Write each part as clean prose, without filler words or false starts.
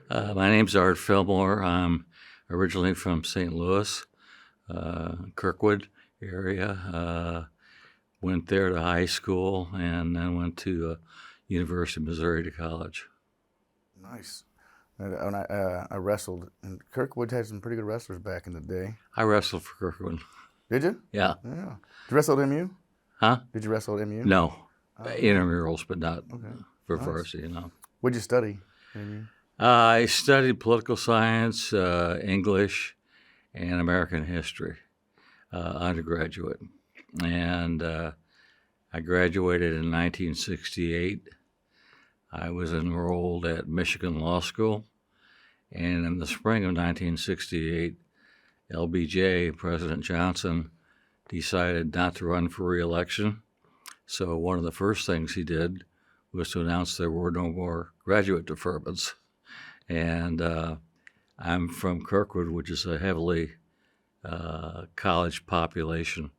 My name's Art Fillmore. I'm originally from St. Louis, Kirkwood area. Went there to high school and then went to University of Missouri to college. Nice. I wrestled, and Kirkwood had some pretty good wrestlers back in the day. I wrestled for Kirkwood. Did you? Yeah. Yeah. Did you wrestle at MU? Huh? Did you wrestle at MU? No. Okay. Intramurals, but not for Nice. varsity, What'd you study at MU? I studied political science, English, and American history, undergraduate. And I graduated in 1968. I was enrolled at Michigan Law School, and in the spring of 1968, LBJ, President Johnson, decided not to run for re-election. So one of the first things he did was to announce there were no more graduate deferments. And I'm from Kirkwood, which is a heavily college population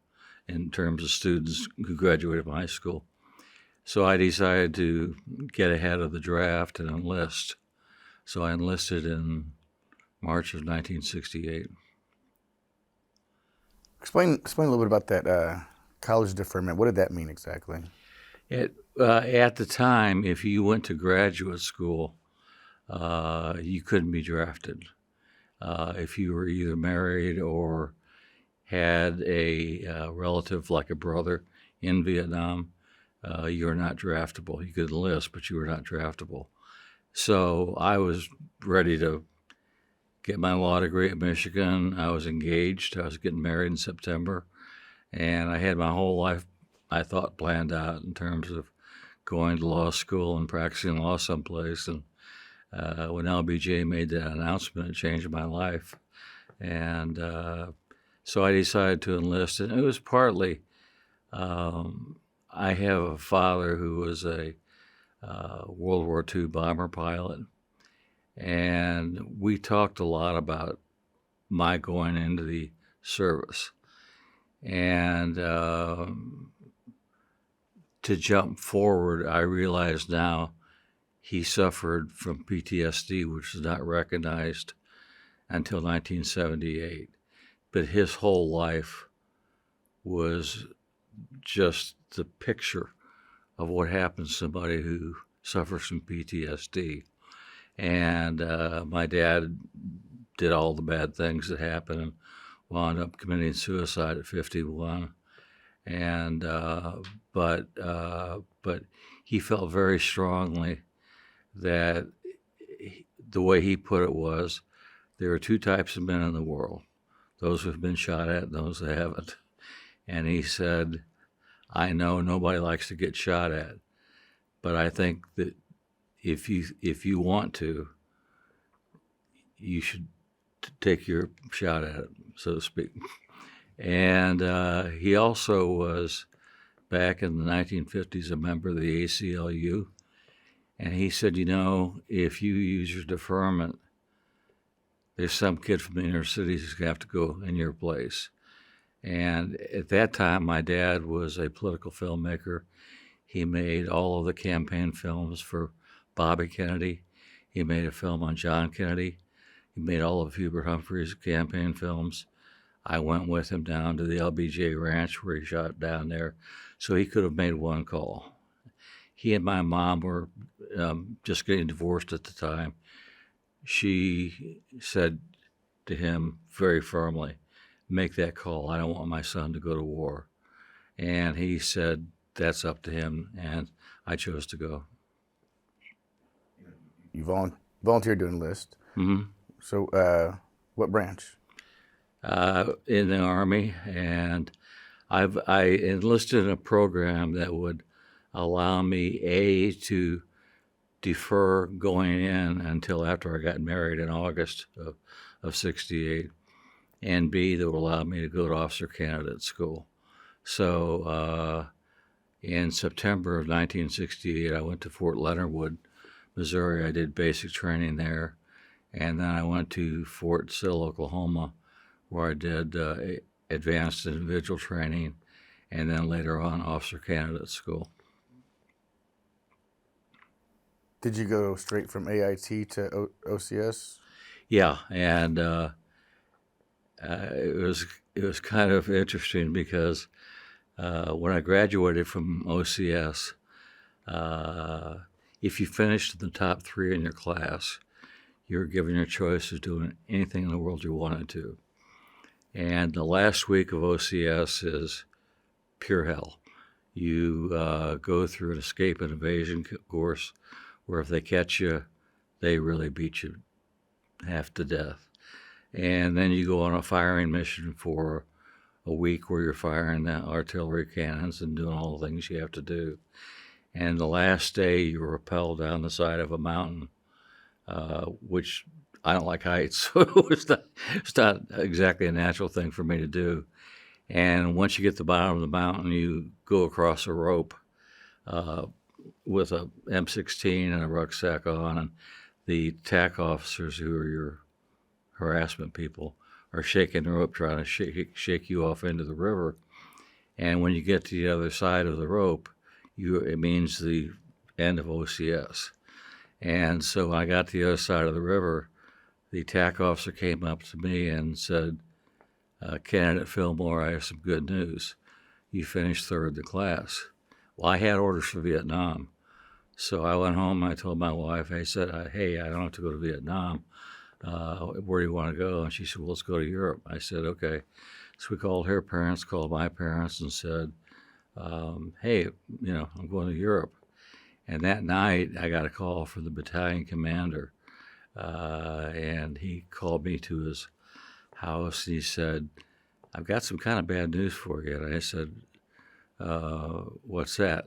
in terms of students who graduated from high school. So I decided to get ahead of the draft and enlist. So I enlisted in March of 1968. Explain a little bit about that college deferment. What did that mean exactly? At the time, if you went to graduate school, you couldn't be drafted. If you were either married or had a relative like a brother in Vietnam, you were not draftable. You could enlist, but you were not draftable. So I was ready to get my law degree at Michigan. I was engaged. I was getting married in September. And I had my whole life, I thought, planned out in terms of going to law school and practicing law someplace. And when LBJ made that announcement, it changed my life. And so I decided to enlist. And it was partly, I have a father who was a World War II bomber pilot. And we talked a lot about my going into the service. And to jump forward, I realize now he suffered from PTSD, which was not recognized until 1978. But his whole life was just the picture of what happens to somebody who suffers from PTSD. And my dad did all the bad things that happened and wound up committing suicide at 51. And but he felt very strongly that the way he put it was, there are two types of men in the world: those who have been shot at and those that haven't. And he said, I know nobody likes to get shot at, but I think that if you want to, you should take your shot at it, so to speak. And he also was, back in the 1950s, a member of the ACLU. And he said, if you use your deferment, there's some kid from the inner cities who's going to have to go in your place. And at that time, my dad was a political filmmaker. He made all of the campaign films for Bobby Kennedy. He made a film on John Kennedy. He made all of Hubert Humphrey's campaign films. I went with him down to the LBJ ranch where he shot down there, so he could have made one call. He and my mom were just getting divorced at the time. She said to him very firmly, make that call. I don't want my son to go to war. And he said, that's up to him, and I chose to go. You volunteered to enlist. Mm-hmm. So what branch? In the Army, and I enlisted in a program that would allow me, to defer going in until after I got married in August of 68, and B, that would allow me to go to officer candidate school. So in September of 1968, I went to Fort Leonard Wood, Missouri. I did basic training there. And then I went to Fort Sill, Oklahoma, where I did advanced individual training, and then later on officer candidate school. Did you go straight from AIT to OCS? Yeah, and it was kind of interesting because when I graduated from OCS, if you finished in the top 3 in your class, you were given your choice of doing anything in the world you wanted to. And the last week of OCS is pure hell. You go through an escape and evasion course where if they catch you, they really beat you half to death. And then you go on a firing mission for a week where you're firing the artillery cannons and doing all the things you have to do. And the last day, you rappel down the side of a mountain, which I don't like heights, so it's not exactly a natural thing for me to do. And once you get to the bottom of the mountain, you go across a rope with a M16 and a rucksack on, and the TAC officers, who are your harassment people, are shaking the rope trying to shake you off into the river. And when you get to the other side of the rope, it means the end of OCS. And so when I got to the other side of the river, the TAC officer came up to me and said, Candidate Fillmore, I have some good news. You finished 3rd in the class. Well, I had orders for Vietnam. So I went home and I told my wife, I said, hey, I don't have to go to Vietnam. Where do you want to go? And she said, well, let's go to Europe. I said, okay. So we called her parents, called my parents, and said, hey, I'm going to Europe. And that night, I got a call from the battalion commander, and he called me to his house, and he said, I've got some kind of bad news for you. And I said, what's that?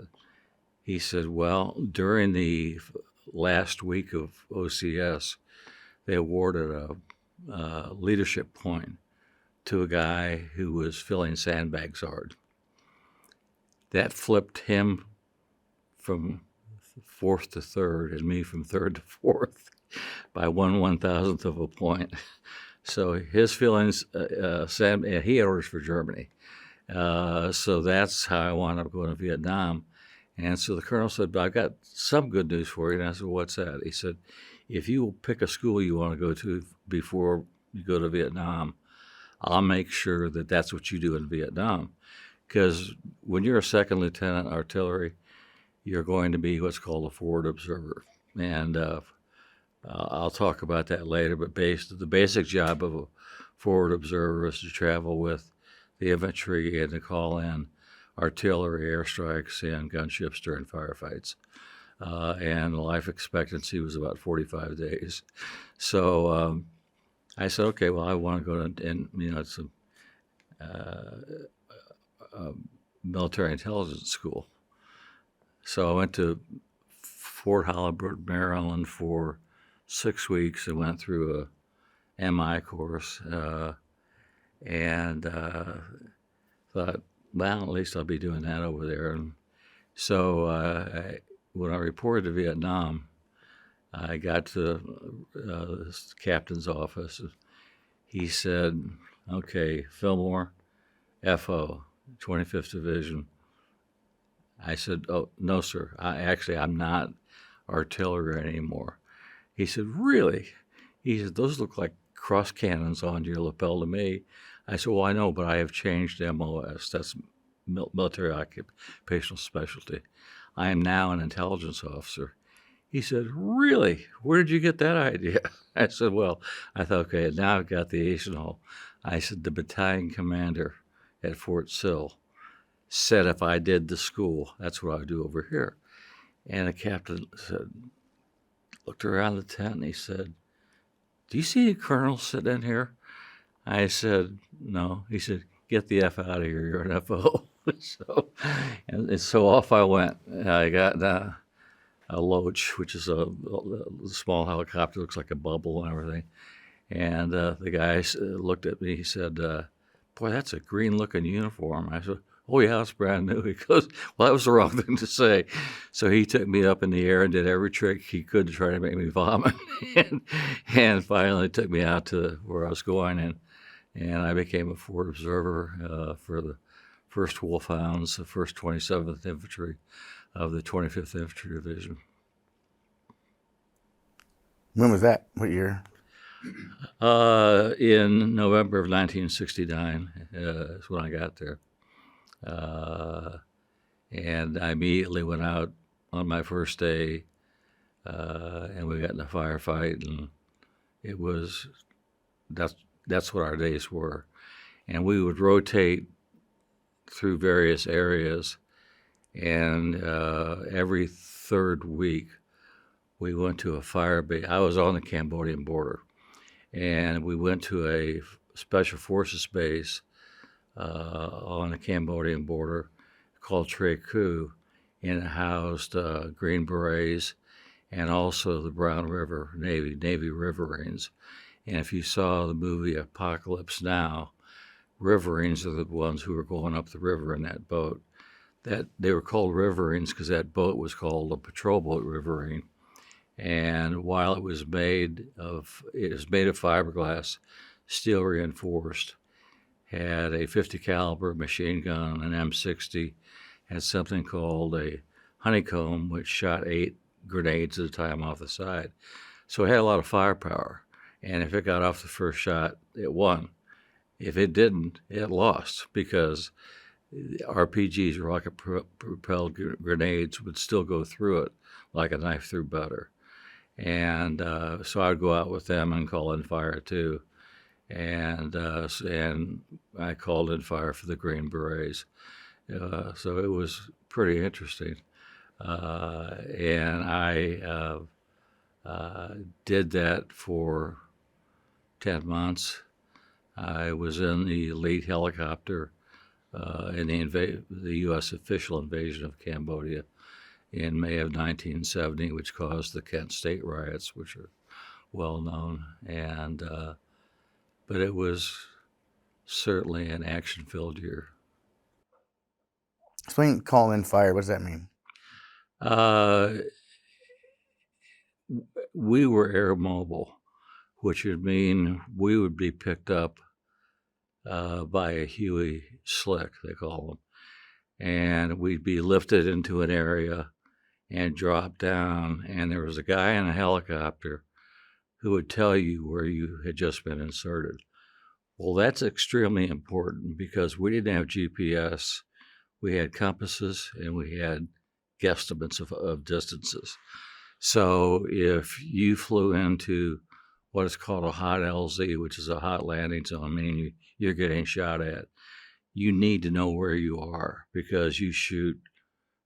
He said, well, during the last week of OCS, they awarded a leadership point to a guy who was filling sandbags hard. That flipped him from 4th to 3rd and me from 3rd to 4th by 1/1000th of a point. So his feelings, he had orders for Germany. So that's how I wound up going to Vietnam. And so the colonel said, I've got some good news for you. And I said, what's that? He said, if you will pick a school you want to go to before you go to Vietnam, I'll make sure that that's what you do in Vietnam. Because when you're a 2nd lieutenant artillery, you're going to be what's called a forward observer. And I'll talk about that later, but the basic job of a forward observer is to travel with the infantry and to call in artillery airstrikes and gunships during firefights. And the life expectancy was about 45 days. So I said, okay, well, I want to go to, it's a military intelligence school. So I went to Fort Hollywood, Maryland for 6 weeks and went through a MI course and thought, well, at least I'll be doing that over there. And so when I reported to Vietnam, I got to the captain's office. He said, okay, Fillmore, FO, 25th Division. I said, oh, no, sir. I'm not artillery anymore. He said, really? He said, those look like cross cannons on your lapel to me. I said, well, I know, but I have changed MOS. That's military occupational specialty. I am now an intelligence officer. He said, really? Where did you get that idea? I said, well, I thought, okay, now I've got the ace and all. I said, the battalion commander at Fort Sill said if I did the school, that's what I would do over here. And the captain looked around the tent and he said, do you see any colonels sitting in here? I said, no. He said, get the F out of here, you're an FO. So off I went. I got a Loach, which is a small helicopter, looks like a bubble and everything. And the guy looked at me, he said, boy, that's a green-looking uniform. I said, oh, yeah, it's brand new. He goes, well, that was the wrong thing to say. So he took me up in the air and did every trick he could to try to make me vomit. and finally took me out to where I was going. And I became a forward observer for the 1st Wolfhounds, the 1st 27th Infantry of the 25th Infantry Division. When was that? What year? In November of 1969 is when I got there. And I immediately went out on my first day, and we got in a firefight, and it was that's what our days were. And we would rotate through various areas, and every third week we went to a fire base. I was on the Cambodian border, and we went to a special forces base on the Cambodian border called Tre Ku, and it housed Green Berets and also the Brown River Navy Riverines. And if you saw the movie Apocalypse Now, Riverines are the ones who were going up the river in that boat. That they were called Riverines because that boat was called a patrol boat Riverine. And while it was made of fiberglass, steel reinforced, had a 50 caliber machine gun, an M60, had something called a honeycomb, which shot 8 grenades at a time off the side. So it had a lot of firepower. And if it got off the first shot, it won. If it didn't, it lost, because RPGs, rocket-propelled grenades, would still go through it like a knife through butter. And so I would go out with them and call in fire too. And I called in fire for the Green Berets. So it was pretty interesting. And I did that for 10 months. I was in the elite helicopter in the U.S. official invasion of Cambodia in May of 1970, which caused the Kent State riots, which are well known. And but it was certainly an action-filled year. Explain call in fire. What does that mean? We were air mobile, which would mean we would be picked up by a Huey slick, they call them, and we'd be lifted into an area and dropped down, and there was a guy in a helicopter who would tell you where you had just been inserted. Well, that's extremely important because we didn't have GPS. We had compasses and we had guesstimates of distances. So if you flew into what is called a hot LZ, which is a hot landing zone, meaning you're getting shot at, you need to know where you are because you shoot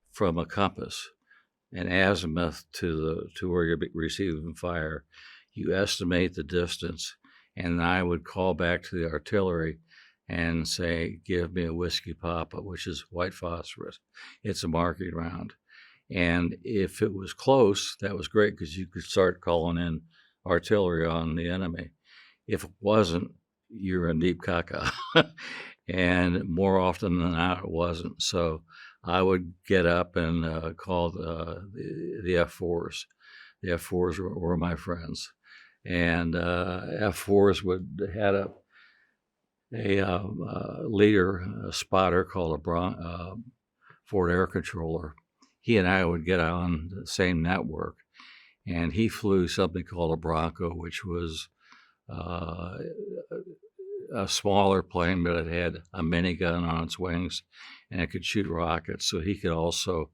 from a compass, an azimuth to where you're receiving fire. You estimate the distance, and I would call back to the artillery and say, give me a whiskey papa, which is white phosphorus. It's a marking round. And if it was close, that was great because you could start calling in artillery on the enemy. If it wasn't, you're in deep caca. And more often than not, it wasn't. So I would get up and call the F4s. The F4s were my friends. And F4s had a leader, a spotter called a Ford Air Controller. He and I would get on the same network, and he flew something called a Bronco, which was a smaller plane, but it had a minigun on its wings, and it could shoot rockets. So he could also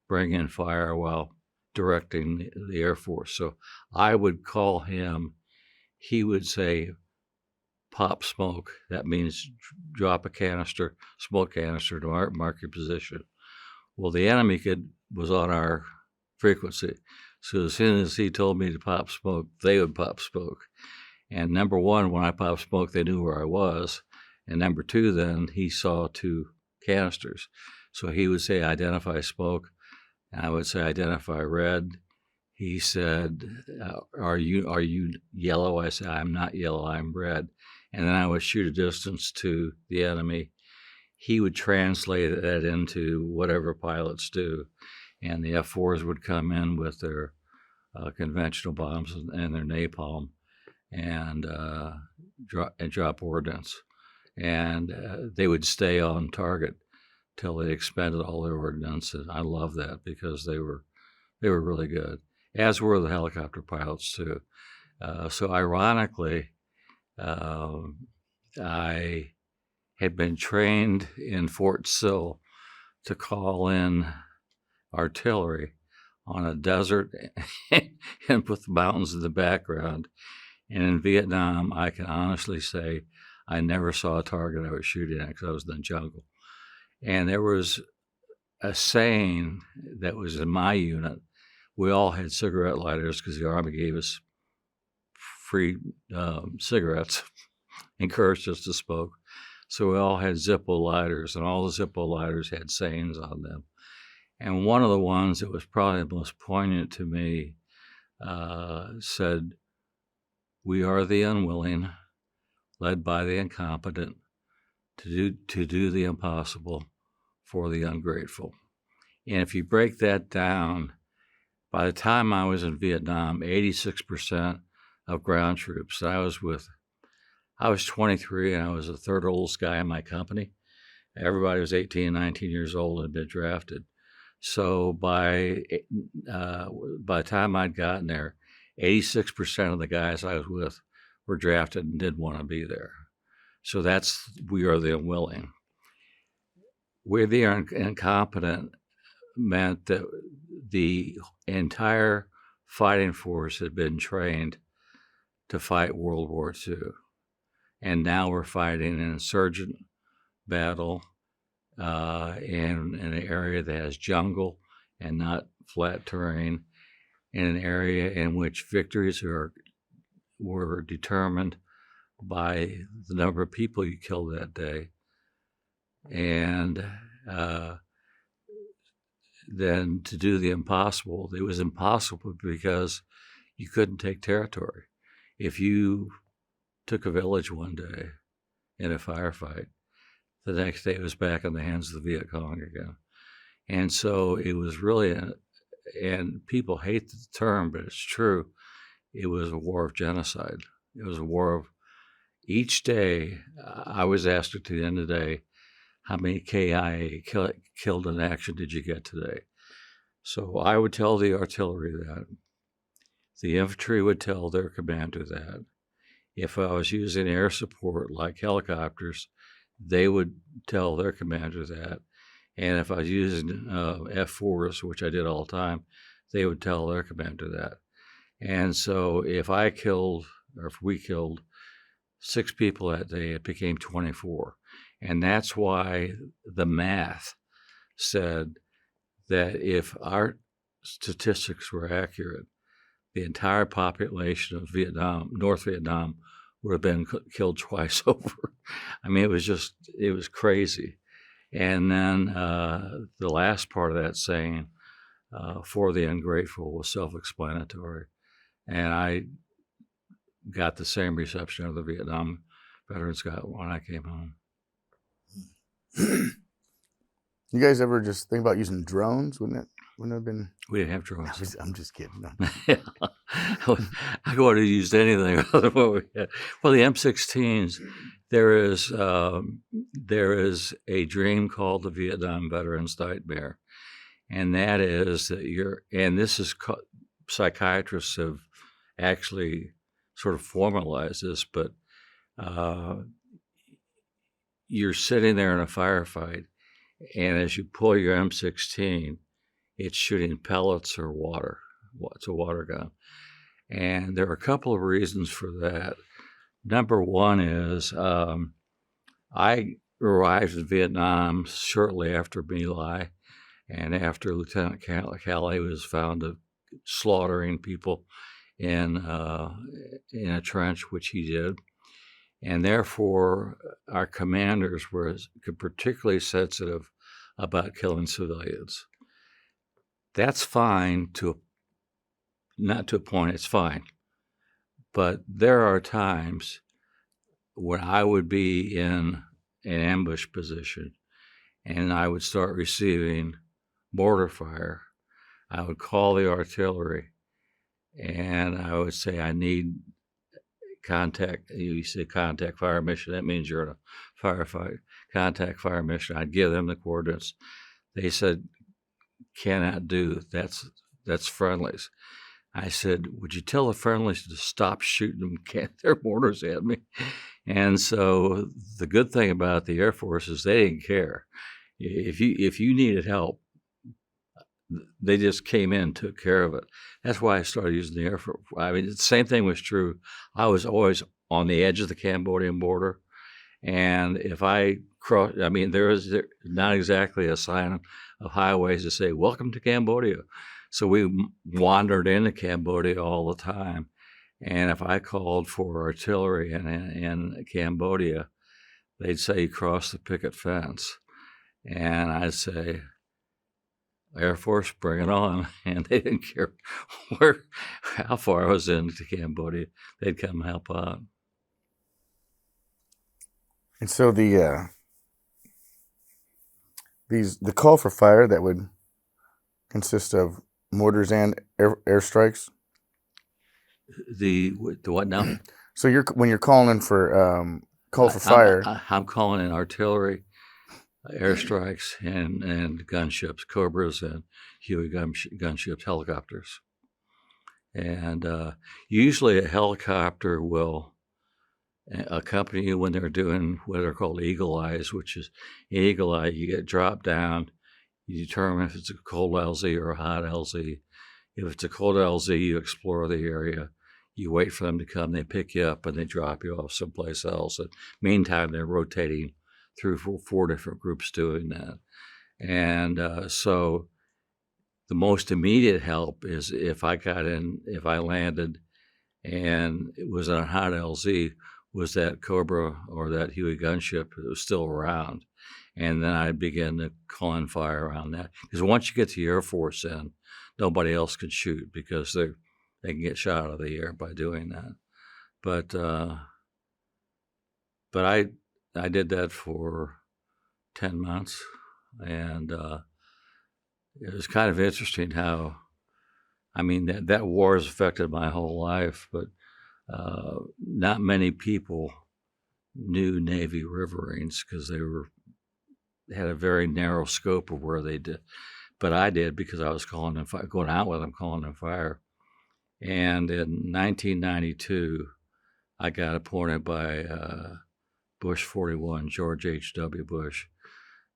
bring in fire while directing the Air Force. So I would call him. He would say, pop smoke. That means drop a canister, smoke canister to mark your position. Well, the enemy was on our frequency. So as soon as he told me to pop smoke, they would pop smoke. And number one, when I popped smoke, they knew where I was. And number two, then he saw 2 canisters. So he would say, identify smoke. And I would say, identify red. He said, are you yellow? I said, I'm not yellow, I'm red. And then I would shoot a distance to the enemy. He would translate that into whatever pilots do. And the F4s would come in with their conventional bombs and their napalm and drop ordnance. And they would stay on target till they expended all their ordnance. And I love that because they were really good. as were the helicopter pilots too. So ironically, I had been trained in Fort Sill to call in artillery on a desert and with the mountains in the background. And in Vietnam, I can honestly say I never saw a target I was shooting at because I was in the jungle. And there was a saying that was in my unit. We all had cigarette lighters because the Army gave us free cigarettes, encouraged us to smoke. So we all had Zippo lighters, and all the Zippo lighters had sayings on them. And one of the ones that was probably the most poignant to me said, "We are the unwilling, led by the incompetent, to do the impossible for the ungrateful." And if you break that down, by the time I was in Vietnam, 86% of ground troops that I was with, I was 23 and I was the third oldest guy in my company. Everybody was 18, 19 years old and had been drafted. So by the time I'd gotten there, 86% of the guys I was with were drafted and didn't want to be there. So that's, we are the unwilling. We're the incompetent meant that the entire fighting force had been trained to fight World War II. And now we're fighting an insurgent battle in an area that has jungle and not flat terrain, in an area in which victories were determined by the number of people you killed that day. And then to do the impossible, it was impossible because you couldn't take territory. If you took a village one day in a firefight, the next day it was back in the hands of the Viet Cong again. And so it was really, and people hate the term, but it's true, it was a war of genocide. It was a war of, each day, I was asked at the end of the day, how many KIA killed in action did you get today? So I would tell the artillery that. The infantry would tell their commander that. If I was using air support like helicopters, they would tell their commander that. And if I was using F4s, which I did all the time, they would tell their commander that. And so if I killed, or if we killed 6 people that day, it became 24. And that's why the math said that if our statistics were accurate, the entire population of Vietnam, North Vietnam, would have been killed twice over. I mean, it was crazy. And then the last part of that saying, for the ungrateful, was self-explanatory. And I got the same reception of the Vietnam veterans got when I came home. You guys ever just think about using drones? Wouldn't it have been? We didn't have drones. I'm just kidding. No. I would have used anything other than what we had. Well, the M16s, there is a dream called the Vietnam Veterans Nightmare. And that is that psychiatrists have actually sort of formalized this, but you're sitting there in a firefight, and as you pull your M16, it's shooting pellets or water. It's a water gun. And there are a couple of reasons for that. Number one is I arrived in Vietnam shortly after My Lai, and after Lieutenant Calais was found slaughtering people in a trench, which he did. And therefore, our commanders were particularly sensitive about killing civilians. That's fine not to a point, it's fine. But there are times when I would be in an ambush position and I would start receiving mortar fire. I would call the artillery and I would say, I need contact. You say contact fire mission. That means you're in a firefight. Contact fire mission. I'd give them the coordinates. They said, cannot do. That's friendlies. I said, would you tell the friendlies to stop shooting their mortars at me? And so the good thing about the Air Force is they didn't care. If you needed help, they just came in and took care of it. That's why I started using the Air Force. I mean, the same thing was true. I was always on the edge of the Cambodian border. And if I cross, I mean, there is not exactly a sign of highways to say, welcome to Cambodia. So we wandered into Cambodia all the time. And if I called for artillery in Cambodia, they'd say, cross the picket fence. And I'd say, Air Force, bring it on. And they didn't care how far I was into Cambodia. They'd come help out. And so the call for fire that would consist of mortars and airstrikes. The what now? So when you're calling in for call for fire, I'm calling in artillery, airstrikes, and gunships, Cobras and Huey gunships, helicopters, and usually a helicopter will accompany you when they're doing what are called eagle eyes, which is eagle eye. You get dropped down, you determine if it's a cold LZ or a hot LZ. If it's a cold LZ, you explore the area. You wait for them to come. They pick you up and they drop you off someplace else. And meantime, they're rotating through four different groups doing that. And so the most immediate help is if I landed and it was on a hot LZ, was that Cobra or that Huey gunship that was still around. And then I'd begin to call in fire around that. Because once you get the Air Force in, nobody else can shoot because they can get shot out of the air by doing that. But I did that for 10 months, and it was kind of interesting how, I mean, that war has affected my whole life, but not many people knew Navy riverines because they had a very narrow scope of where they did. But I did because I was going out with them, calling them fire. And in 1992, I got appointed by Bush 41, George H.W. Bush,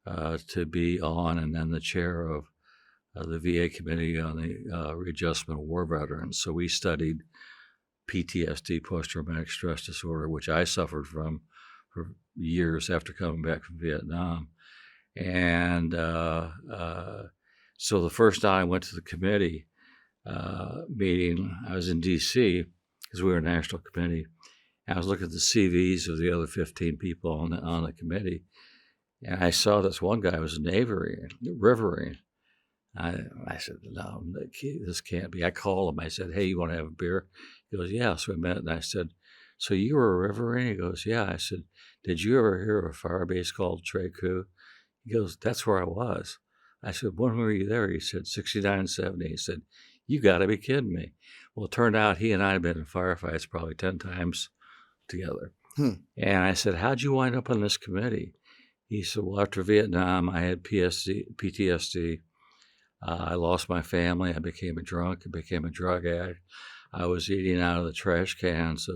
to be on and then the chair of the VA Committee on the Readjustment of War Veterans. So we studied PTSD, post-traumatic stress disorder, which I suffered from for years after coming back from Vietnam. And so the first time I went to the committee meeting, I was in D.C. because we were a national committee. I was looking at the CVs of the other 15 people on the committee, and I saw this one guy was a riverine. I said, no, this can't be. I called him. I said, hey, you want to have a beer? He goes, yeah. So we met, and I said, so you were a riverine? He goes, yeah. I said, did you ever hear of a fire base called Tre Coup? He goes, that's where I was. I said, when were you there? He said, 69, 70. He said, you got to be kidding me. Well, it turned out he and I had been in firefights probably 10 times together. And I said, how'd you wind up on this committee? He said, well, after Vietnam, I had PTSD. I lost my family. I became a drunk. I became a drug addict. I was eating out of the trash cans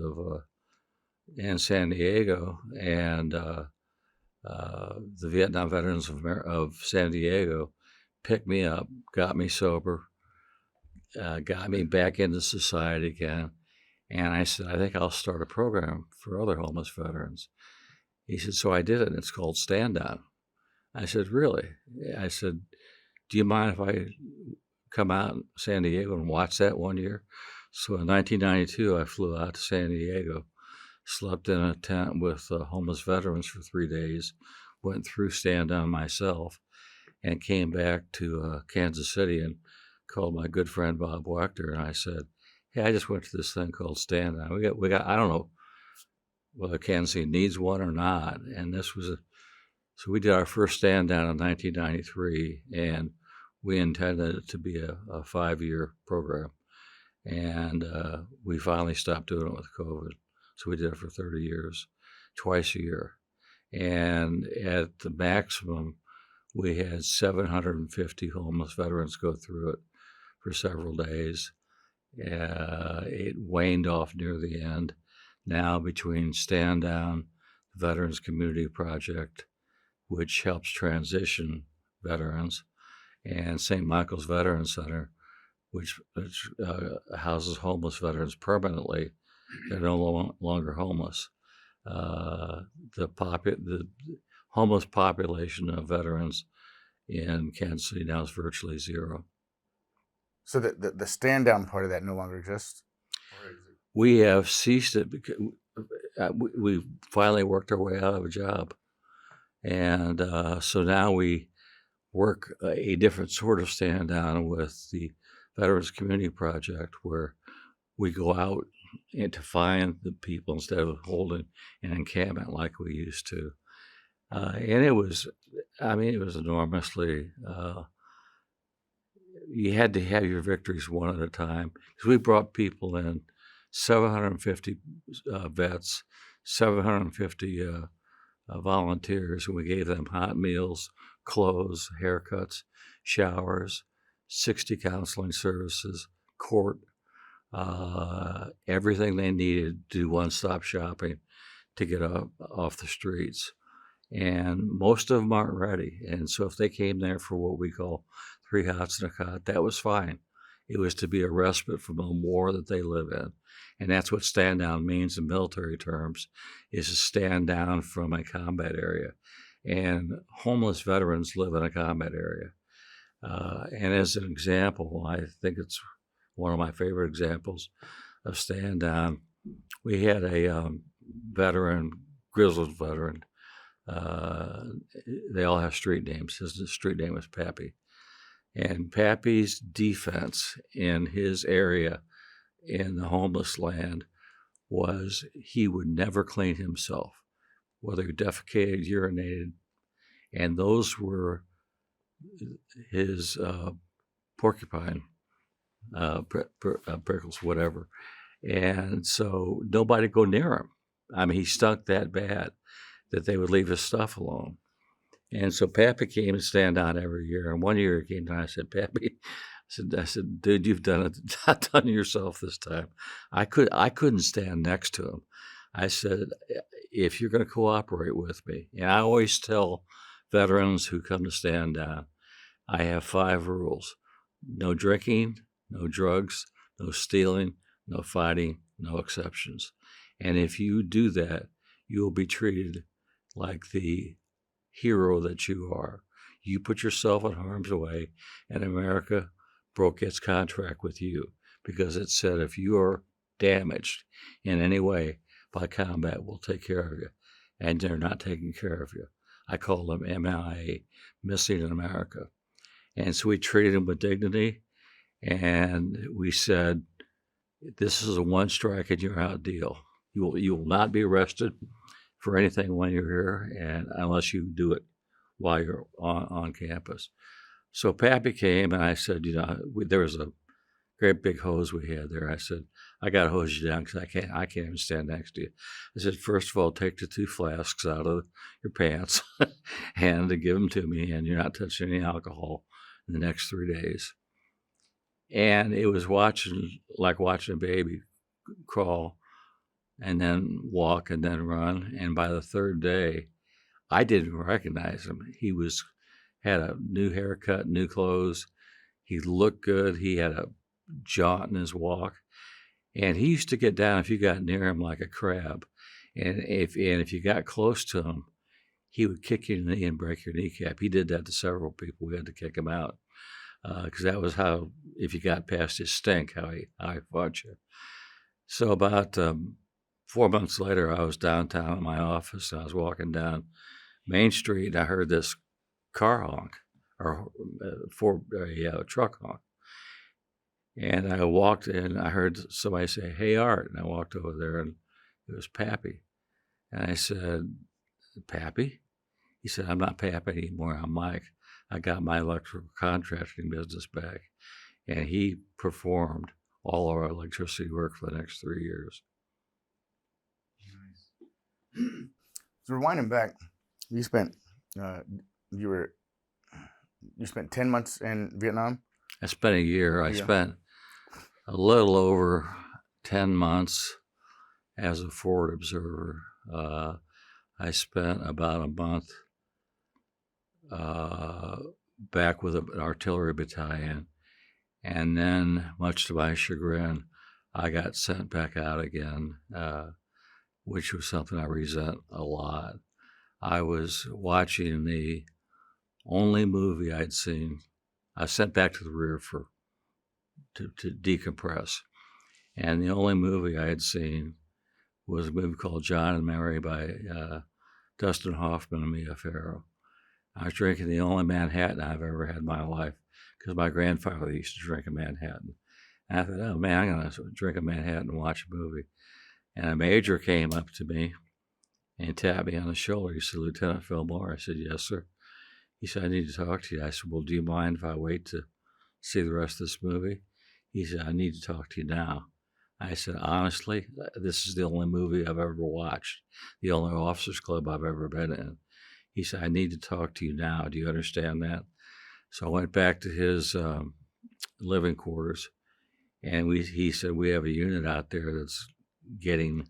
in San Diego, and the Vietnam Veterans of San Diego picked me up, got me sober, got me back into society again. And I said, I think I'll start a program for other homeless veterans. He said, so I did it, and it's called Stand Down. I said, really? I said, do you mind if I come out in San Diego and watch that one year? So in 1992, I flew out to San Diego, slept in a tent with homeless veterans for 3 days, went through Stand Down myself, and came back to Kansas City and called my good friend Bob Wachter, and I said, hey, I just went to this thing called Stand Down. We got I don't know whether Kansas City needs one or not, and this was so we did our first Stand Down in 1993, and we intended it to be a 5-year program. And we finally stopped doing it with COVID. So we did it for 30 years, twice a year. And at the maximum, we had 750 homeless veterans go through it for several days. It waned off near the end. Now between Stand Down, Veterans Community Project, which helps transition veterans, and St. Michael's Veterans Center, which houses homeless veterans permanently. They're no longer homeless. The homeless population of veterans in Kansas City now is virtually zero. So the stand down part of that no longer exists? We have ceased it because we finally worked our way out of a job. And so now we work a different sort of stand down with the Veterans Community Project, where we go out and to find the people instead of holding an encampment like we used to. And it was enormously, you had to have your victories one at a time. Because we brought people in, 750 vets, 750 volunteers, and we gave them hot meals, clothes, haircuts, showers, 60 counseling services, court, everything they needed to do one-stop shopping to get off the streets. And most of them aren't ready. And so if they came there for what we call 3 hots and a cot, that was fine. It was to be a respite from the war that they live in. And that's what stand down means in military terms, is to stand down from a combat area. And homeless veterans live in a combat area. And as an example, I think it's one of my favorite examples of stand down. We had a veteran, grizzled veteran. They all have street names. His street name was Pappy. And Pappy's defense in his area in the homeless land was he would never clean himself, whether he defecated, urinated, and those were his porcupine prickles, whatever. And so nobody go near him. I mean, he stunk that bad that they would leave his stuff alone. And so Pappy came to stand down every year. And one year he came down, I said, Pappy, I said, dude, you've done it yourself this time. I couldn't stand next to him. I said, if you're going to cooperate with me, and I always tell veterans who come to stand down, I have 5 rules: no drinking, no drugs, no stealing, no fighting, no exceptions. And if you do that, you will be treated like the hero that you are. You put yourself in harm's way, and America broke its contract with you because it said if you are damaged in any way by combat, we'll take care of you. And they're not taking care of you. I call them MIA, Missing in America. And so we treated them with dignity, and we said, this is a one strike and you're out deal. You will not be arrested for anything when you're here, and unless you do it while you're on campus. So Pappy came, and I said, there was a great big hose we had there. I said, I got to hose you down because I can't even stand next to you. I said, first of all, take the 2 flasks out of your pants and give them to me, and you're not touching any alcohol in the next 3 days. And it was like watching a baby crawl and then walk and then run. And by the 3rd day, I didn't recognize him. He had a new haircut, new clothes. He looked good. He had a jaunt in his walk. And he used to get down if you got near him like a crab. And if you got close to him, he would kick your knee and break your kneecap. He did that to several people. We had to kick him out because that was how, if you got past his stink, how he fought you. So about 4 months later, I was downtown in my office. And I was walking down Main Street. And I heard this car honk, or a truck honk. And I walked in. I heard somebody say, "Hey, Art." And I walked over there, and it was Pappy. And I said, "Pappy?" He said, "I'm not Pappy anymore. I'm Mike. I got my electrical contracting business back." And he performed all our electricity work for the next 3 years. Nice. So rewinding back, you spent 10 months in Vietnam? I spent a year. I spent a little over 10 months as a forward observer. I spent about a month back with an artillery battalion, and then, much to my chagrin, I got sent back out again, which was something I resent a lot. I was watching the only movie I'd seen. I was sent back to the rear to decompress, and the only movie I had seen was a movie called John and Mary by Dustin Hoffman and Mia Farrow. I was drinking the only Manhattan I've ever had in my life because my grandfather used to drink a Manhattan. And I thought, oh man, I'm going to drink a Manhattan and watch a movie. And a major came up to me and tapped me on the shoulder. He said, Lieutenant Fillmore. I said, yes, sir. He said, I need to talk to you. I said, well, do you mind if I wait to see the rest of this movie? He said, I need to talk to you now. I said, honestly, this is the only movie I've ever watched, the only officers club I've ever been in. He said, I need to talk to you now. Do you understand that? So I went back to his living quarters, and he said, we have a unit out there that's getting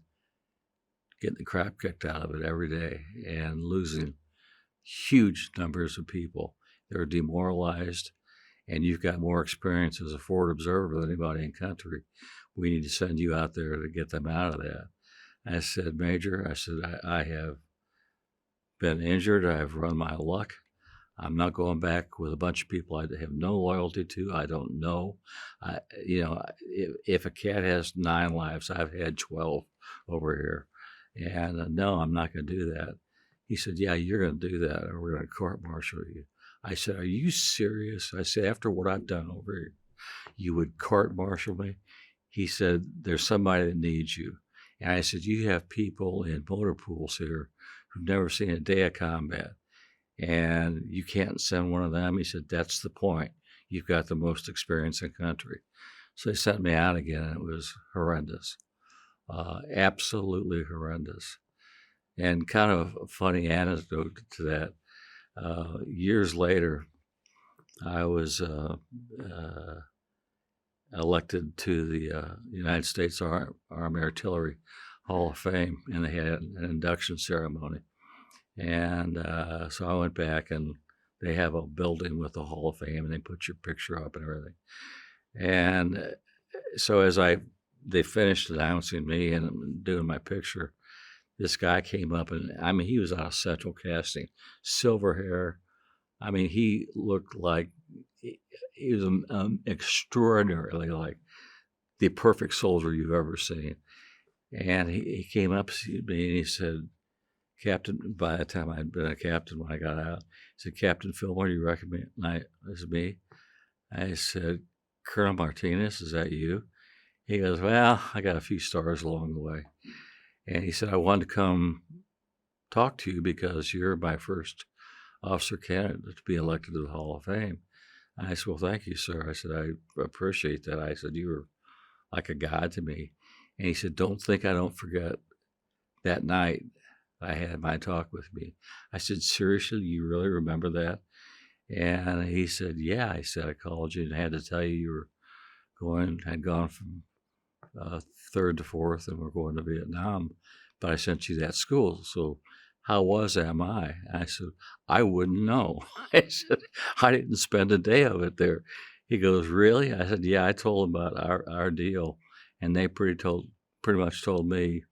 the crap kicked out of it every day and losing huge numbers of people. They're demoralized, and you've got more experience as a forward observer than anybody in country. We need to send you out there to get them out of that. I said, Major, I said, I have been injured. I've run my luck. I'm not going back with a bunch of people I have no loyalty to. I don't know. If a cat has 9 lives, I've had 12 over here. And no, I'm not going to do that. He said, yeah, you're going to do that, or we're going to court-martial you. I said, are you serious? I said, after what I've done over here, you would court-martial me? He said, there's somebody that needs you. And I said, you have people in motor pools here who've never seen a day of combat, and you can't send one of them. He said, that's the point. You've got the most experience in country. So they sent me out again, and it was horrendous, absolutely horrendous. And kind of a funny anecdote to that, years later, I was elected to the United States Army Artillery Hall of Fame, and they had an induction ceremony. And so I went back, and they have a building with the Hall of Fame, and they put your picture up and everything. And so as they finished announcing me and doing my picture, this guy came up, and I mean, he was out of Central Casting, silver hair. I mean, he looked like he was extraordinarily like the perfect soldier you've ever seen. And he came up to me and he said, Captain, by the time I'd been a captain when I got out, he said, Captain Fillmore, do you recognize me? I said, Colonel Martinez, is that you? He goes, well, I got a few stars along the way. And he said, I wanted to come talk to you because you're my first officer candidate to be elected to the Hall of Fame. And I said, well, thank you, sir. I said, I appreciate that. I said, you were like a god to me. And he said, don't think I don't forget that night I had my talk with me. I said, seriously, you really remember that? And he said, yeah. I said, I called you and had to tell you had gone from 3rd to 4th, and we're going to Vietnam, but I sent you that school. So how was MI? I said, I wouldn't know. I said, I didn't spend a day of it there. He goes, really? I said, yeah, I told him about our deal, and they pretty much told me,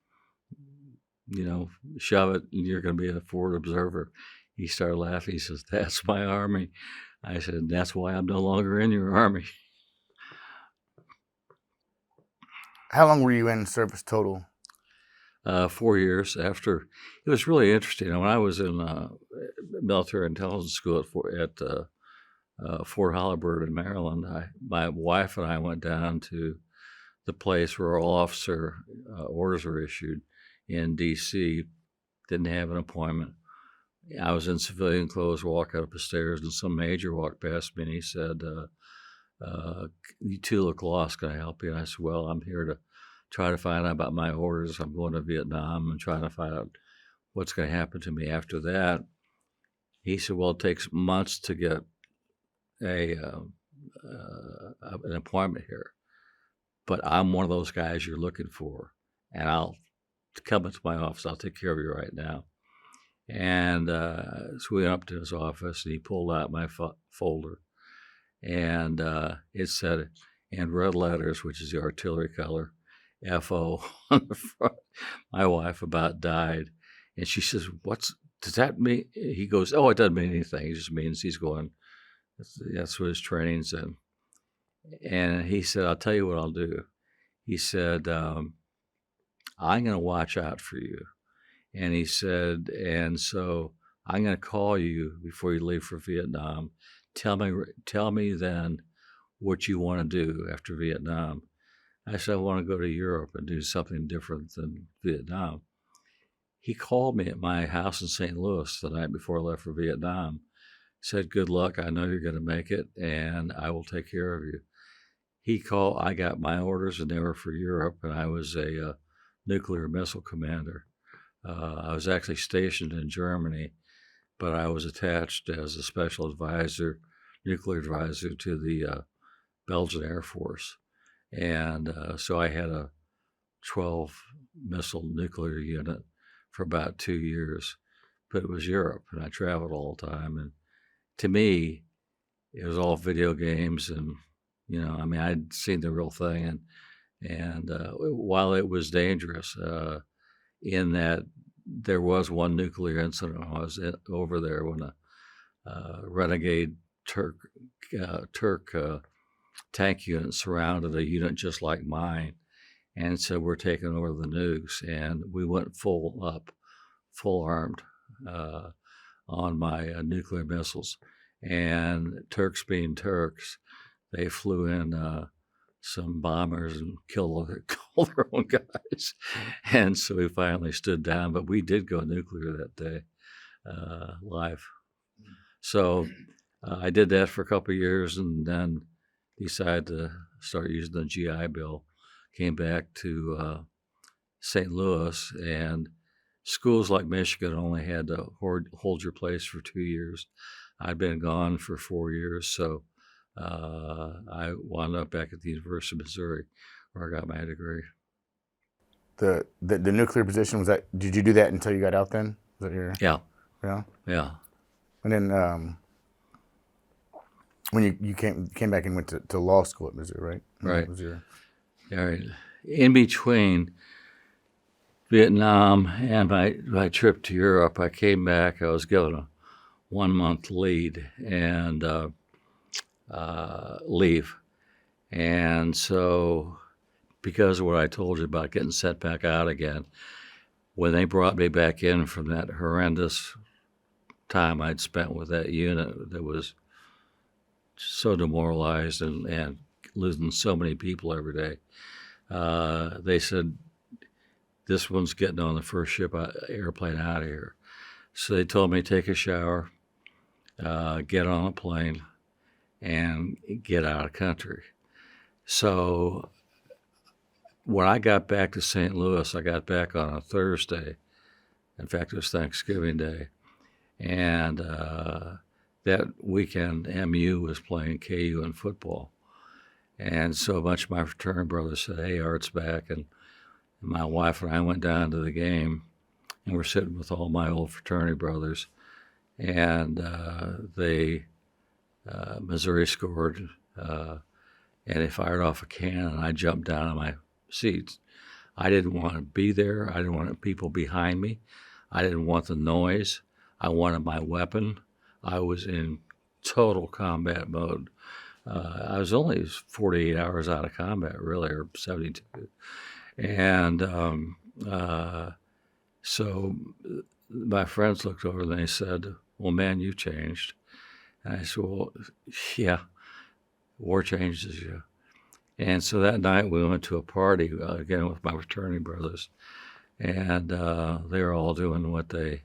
shove it, and you're going to be a forward observer. He started laughing. He says, that's my army. I said, that's why I'm no longer in your army. How long were you in service total? 4 years after. It was really interesting. When I was in military intelligence school at Fort Hollyburg in Maryland, my wife and I went down to the place where all officer orders were issued in D.C. Didn't have an appointment. I was in civilian clothes, walked up the stairs, and some major walked past me, and he said, you two look lost. Can I help you? And I said, well, I'm here to try to find out about my orders. I'm going to Vietnam and trying to find out what's going to happen to me after that. He said, well, it takes months to get an appointment here. but I'm one of those guys you're looking for, and I'll come into my office. I'll take care of you right now. And so we went up to his office, and he pulled out my folder, and it said in red letters, which is the artillery color, FO on the front. My wife about died, and she says, does that mean? He goes, oh, it doesn't mean anything. It just means he's going. That's what his training's in. And he said, I'll tell you what I'll do. He said, I'm going to watch out for you. And he said, and so I'm going to call you before you leave for Vietnam. Tell me then what you want to do after Vietnam. I said, I want to go to Europe and do something different than Vietnam. He called me at my house in St. Louis the night before I left for Vietnam. Said, good luck. I know you're going to make it, and I will take care of you. I got my orders, and they were for Europe, and I was a nuclear missile commander. I was actually stationed in Germany, but I was attached as a special advisor, nuclear advisor to the Belgian Air Force. And so I had a 12 missile nuclear unit for about 2 years, but it was Europe, and I traveled all the time. And to me, it was all video games, and I'd seen the real thing, and while it was dangerous, in that there was one nuclear incident when I was over there when a renegade Turk tank unit surrounded a unit just like mine, and so we're taking over the nukes, and we went full armed on my nuclear missiles, and Turks being Turks, they flew in some bombers and killed all their own guys, and so we finally stood down. But we did go nuclear that day, live. So I did that for a couple of years, and then decided to start using the GI Bill. Came back to St. Louis, and schools like Michigan only had to hold your place for 2 years. I'd been gone for 4 years, so I wound up back at the University of Missouri, where I got my degree. The nuclear position, was that? Did you do that until you got out? Then was that your? Yeah. And then when you came back and went to law school at Missouri, right? Right. Was your... Yeah, right. In between Vietnam and my trip to Europe, I came back. I was given a 1-month lead and leave. And so, because of what I told you about getting sent back out again, when they brought me back in from that horrendous time I'd spent with that unit that was so demoralized and losing so many people every day, they said, this one's getting on the first airplane out of here. So they told me to take a shower, get on a plane, and get out of the country. So when I got back to St. Louis, I got back on a Thursday. In fact, it was Thanksgiving Day. And that weekend, MU was playing KU in football. And so a bunch of my fraternity brothers said, hey, Art's back. And my wife and I went down to the game, and we're sitting with all my old fraternity brothers. And Missouri scored, and they fired off a cannon, and I jumped down on my seat. I didn't want to be there. I didn't want people behind me. I didn't want the noise. I wanted my weapon. I was in total combat mode. I was only 48 hours out of combat, really, or 72. And so my friends looked over and they said, well, man, you changed. And I said, well, yeah, war changes you. And so that night we went to a party, again, with my fraternity brothers. And they were all doing what they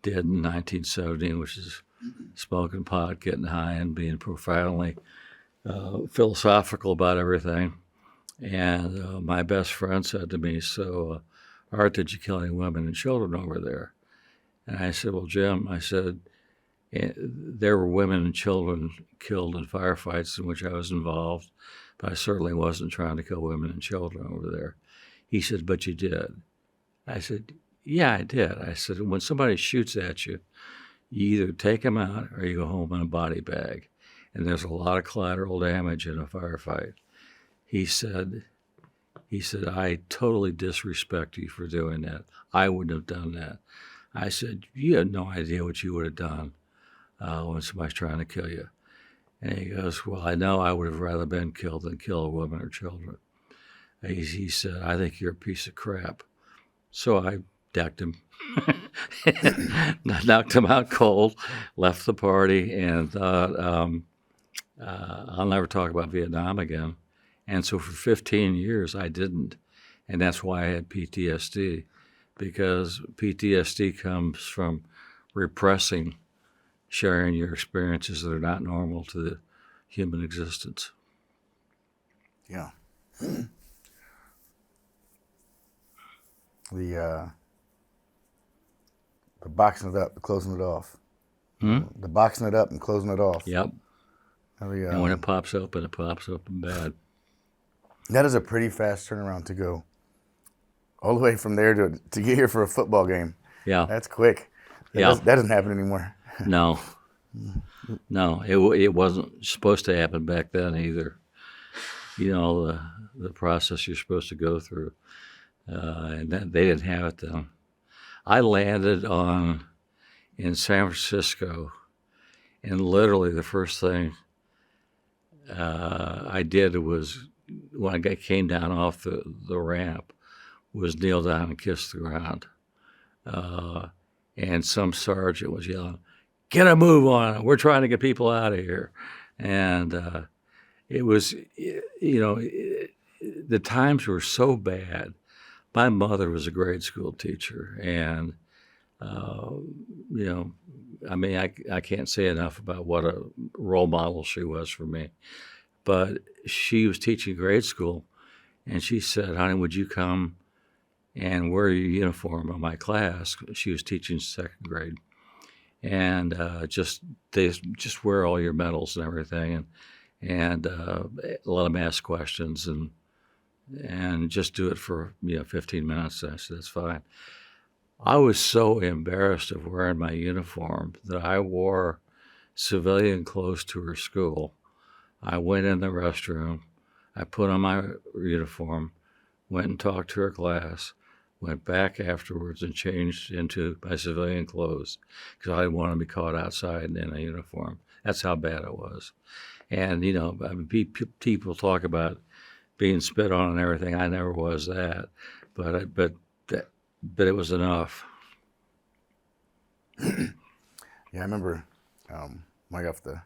did in 1970, which is smoking pot, getting high, and being profoundly philosophical about everything. And my best friend said to me, so, Art, did you kill any women and children over there? And I said, well, Jim, I said, there were women and children killed in firefights in which I was involved, but I certainly wasn't trying to kill women and children over there. He said, but you did. I said, yeah, I did. I said, when somebody shoots at you, you either take them out or you go home in a body bag. And there's a lot of collateral damage in a firefight. He said, I totally disrespect you for doing that. I wouldn't have done that. I said, you had no idea what you would have done when somebody's trying to kill you. And he goes, well, I know I would have rather been killed than kill a woman or children. He said, I think you're a piece of crap. So I decked him. I knocked him out cold, left the party, and thought, I'll never talk about Vietnam again. And so for 15 years, I didn't. And that's why I had PTSD, because PTSD comes from repressing, sharing your experiences that are not normal to the human existence. Yeah. The boxing it up, closing it off. The boxing it up and closing it off. Yep. And when it pops open bad. That is a pretty fast turnaround to go all the way from there to get here for a football game. Yeah. That's quick. That doesn't happen anymore. No. It wasn't supposed to happen back then either. You know, the process you're supposed to go through. And they didn't have it then. I landed in San Francisco, and literally the first thing I did was, when I came down off the ramp, was kneel down and kiss the ground. And some sergeant was yelling, "Get a move on it. We're trying to get people out of here." And it was, the times were so bad. My mother was a grade school teacher, and, I can't say enough about what a role model she was for me. But she was teaching grade school, and she said, "Honey, would you come and wear your uniform of my class?" She was teaching second grade. And just wear all your medals and everything, and let them ask questions, and just do it for 15 minutes. I said, that's fine. I was so embarrassed of wearing my uniform that I wore civilian clothes to her school. I went in the restroom, I put on my uniform, went and talked to her class, went back afterwards and changed into my civilian clothes because I didn't want to be caught outside in a uniform. That's how bad it was. And, people talk about being spit on and everything. I never was that, but it was enough. Yeah, I remember when I got off the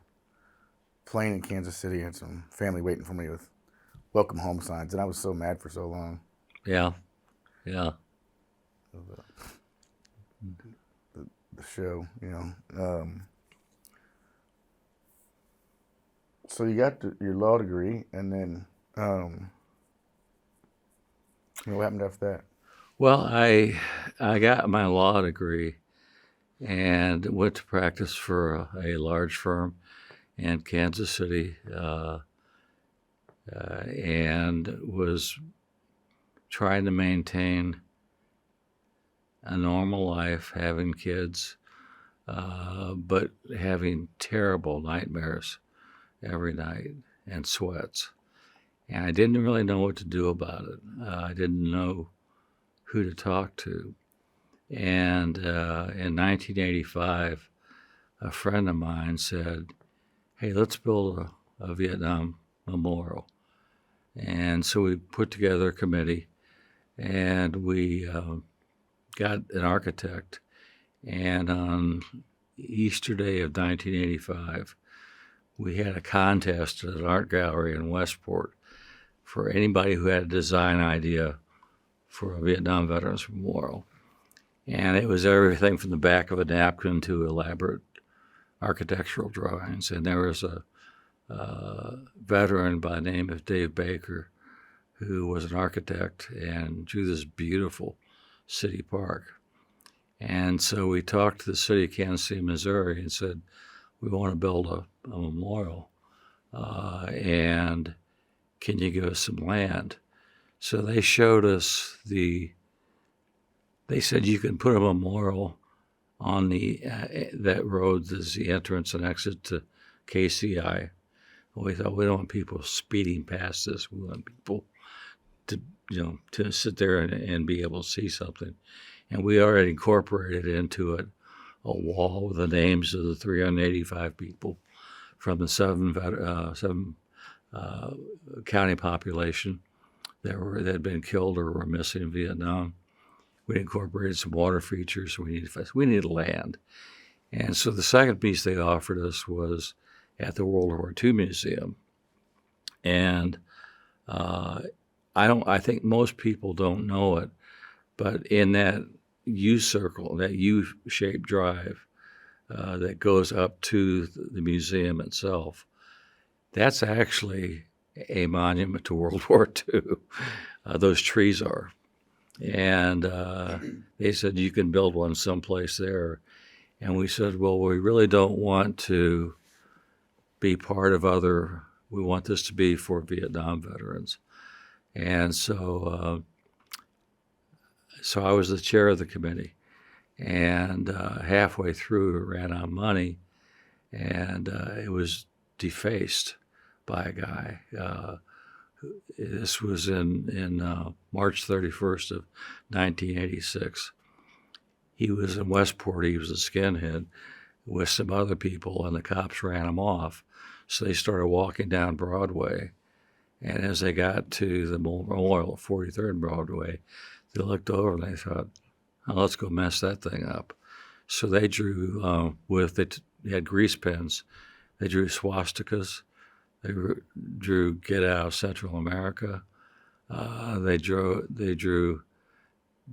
plane in Kansas City, I had some family waiting for me with welcome home signs, and I was so mad for so long. Yeah. The show, So you got your law degree, and then what happened after that? Well, I got my law degree and went to practice for a large firm in Kansas City, and was trying to maintain a normal life, having kids, but having terrible nightmares every night and sweats. And I didn't really know what to do about it. I didn't know who to talk to. And in 1985, a friend of mine said, "Hey, let's build a Vietnam memorial." And so we put together a committee, and we got an architect. And on Easter Day of 1985, we had a contest at an art gallery in Westport for anybody who had a design idea for a Vietnam Veterans Memorial. And it was everything from the back of a napkin to elaborate architectural drawings. And there was a veteran by the name of Dave Baker, who was an architect and drew this beautiful city park. And so we talked to the city of Kansas City, Missouri, and said, we want to build a memorial, and can you give us some land? So they showed us they said you can put a memorial on that road that's the entrance and exit to KCI. We thought, we don't want people speeding past this. We want people to sit there and be able to see something. And we already incorporated into it a wall with the names of the 385 people from the seven county population that had been killed or were missing in Vietnam. We incorporated some water features. We needed land. And so the second piece they offered us was at the World War II Museum. And I think most people don't know it, but in that U circle, that U-shaped drive that goes up to the museum itself, that's actually a monument to World War II. Those trees are. And they said, you can build one someplace there. And we said, well, we really don't want to be part of we want this to be for Vietnam veterans. And so I was the chair of the committee. And halfway through, it ran out of money, and it was defaced by a guy. This was in March 31st of 1986. He was in Westport. He was a skinhead with some other people, and the cops ran him off. So they started walking down Broadway. And as they got to the memorial, 43rd Broadway, they looked over and they thought, oh, let's go mess that thing up. So they drew, they had grease pens. They drew swastikas. They drew "Get Out of Central America." They drew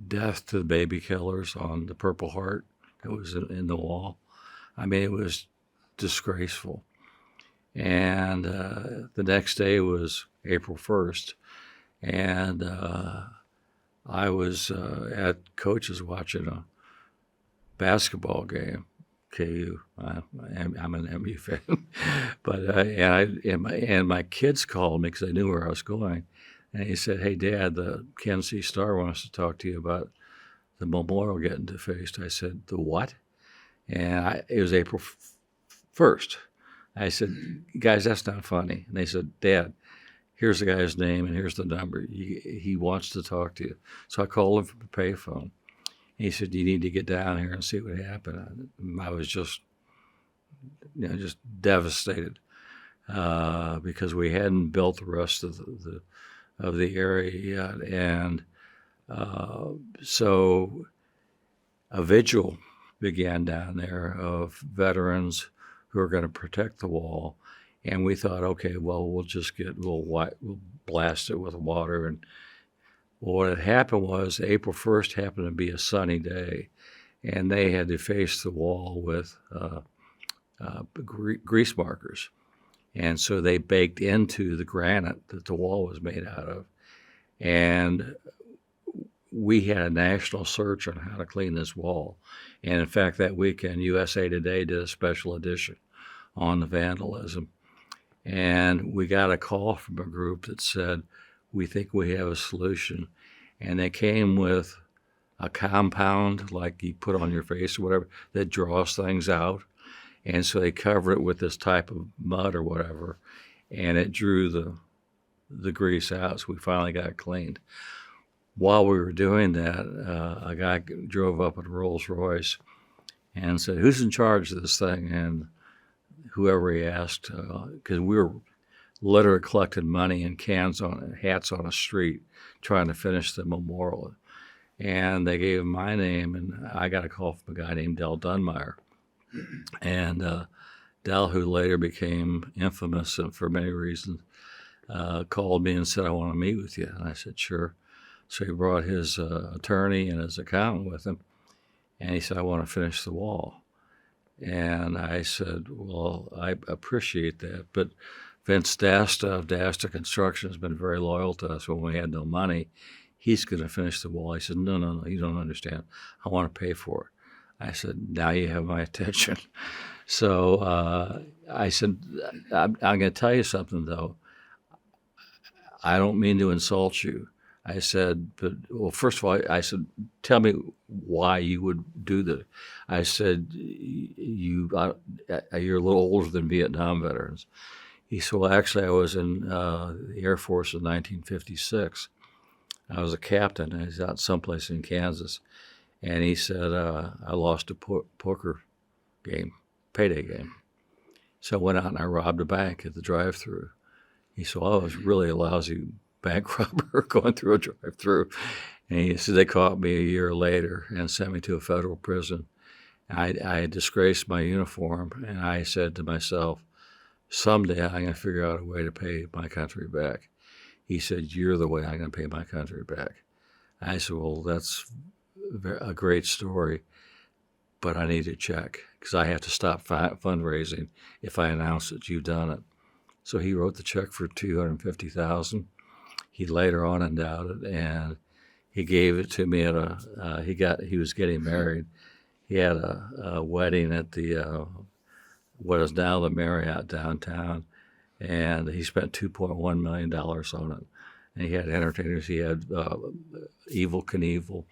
"Death to the Baby Killers" on the Purple Heart that was in the wall. I mean, it was disgraceful. And the next day was April 1st, and I was at Coach's watching a basketball game. KU. I'm an MU fan, but and my kids called me because they knew where I was going, and he said, "Hey, Dad, the Kansas City Star wants to talk to you about the memorial getting defaced." I said, "The what?" And it was April 1st. I said, "Guys, that's not funny." And they said, "Dad, here's the guy's name and here's the number. He wants to talk to you." So I called him from the payphone. He said, "You need to get down here and see what happened." I was just devastated because we hadn't built the rest of the area yet, and so a vigil began down there of veterans who are going to protect the wall, and we thought, okay, well, we'll blast it with water. And what had happened was April 1st happened to be a sunny day, and they had defaced the wall with grease markers. And so they baked into the granite that the wall was made out of. And we had a national search on how to clean this wall. And in fact, that weekend, USA Today did a special edition on the vandalism. And we got a call from a group that said, "We think we have a solution." And they came with a compound like you put on your face or whatever that draws things out. And so they covered it with this type of mud or whatever, and it drew the grease out. So we finally got it cleaned. While we were doing that, a guy drove up in a Rolls Royce and said, "Who's in charge of this thing?" And whoever he asked, because we were literally collecting money in hats on a street trying to finish the memorial. And they gave him my name, and I got a call from a guy named Del Dunmeyer. And Del, who later became infamous for many reasons, called me and said, "I want to meet with you." And I said, "Sure." So he brought his attorney and his accountant with him, and he said, "I want to finish the wall." And I said, "Well, I appreciate that, but Vince Dasta of Dasta Construction has been very loyal to us when we had no money. He's going to finish the wall." He said, No, you don't understand. I want to pay for it." I said, now you have my attention. So I said, I'm going to tell you something, though. I don't mean to insult you. I said, but, well, first of all, I said, tell me why you would do that. I said, you're a little older than Vietnam veterans. He said, well, actually, I was in the Air Force in 1956. I was a captain. I was out someplace in Kansas. And he said, I lost a poker game, payday game. So I went out and I robbed a bank at the drive-thru. He said, well, I was really a lousy bank robber going through a drive-thru. And he said, they caught me a year later and sent me to a federal prison. I had disgraced my uniform, and I said to myself, someday I'm going to figure out a way to pay my country back. He said, you're the way I'm going to pay my country back. I said, well, that's a great story, but I need to check because I have to stop fundraising if I announce that you've done it. So he wrote the check for $250,000. He later on endowed it, and he gave it to me at he was getting married. He had a wedding at the what is now the Marriott downtown, and he spent $2.1 million on it. And he had entertainers. He had Evel Knievel.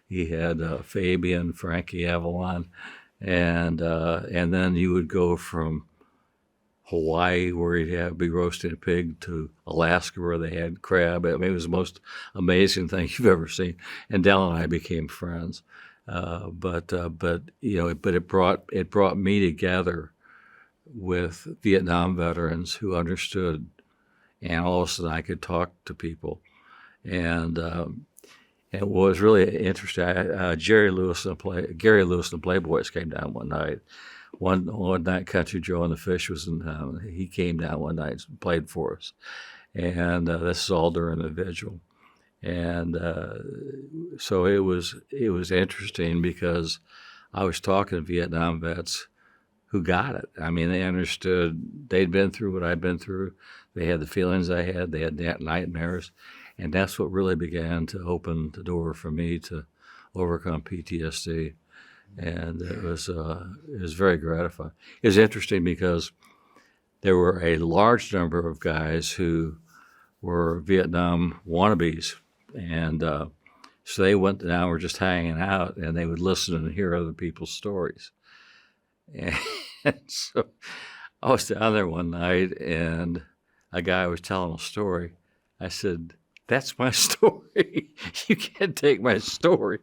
He had Fabian, Frankie Avalon, and then you would go from Hawaii, where he'd be roasting a pig, to Alaska, where they had crab. I mean, it was the most amazing thing you've ever seen. And Dell and I became friends. But it brought me together with Vietnam veterans who understood, and all of a sudden I could talk to people. And what was really interesting, Gary Lewis and the Playboys came down one night. One night, Country Joe and the Fish was in town. He came down one night and played for us. And this is all during the vigil. And so it was interesting because I was talking to Vietnam vets who got it. I mean, they understood. They'd been through what I'd been through. They had the feelings I had. They had nightmares. And that's what really began to open the door for me to overcome PTSD. And it was very gratifying. It was interesting because there were a large number of guys who were Vietnam wannabes, and so they went down, were just hanging out, and they would listen and hear other people's stories. And so I was down there one night, and a guy was telling a story. I said, that's my story. You can't take my story.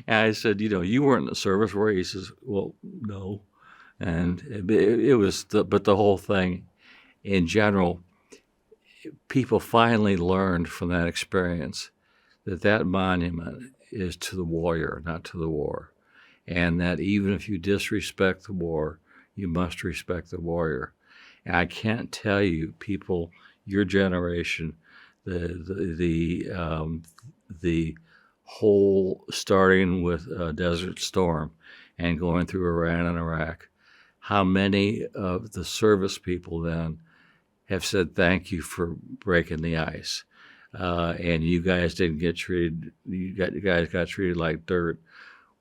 And I said, you weren't in the service, were you? He says, well, no. And it was, but the whole thing in general, people finally learned from that experience that monument is to the warrior, not to the war. And that even if you disrespect the war, you must respect the warrior. And I can't tell you, people, your generation, the whole, starting with Desert Storm and going through Iran and Iraq, how many of the service people then have said thank you for breaking the ice, and you guys didn't get treated. You guys got treated like dirt.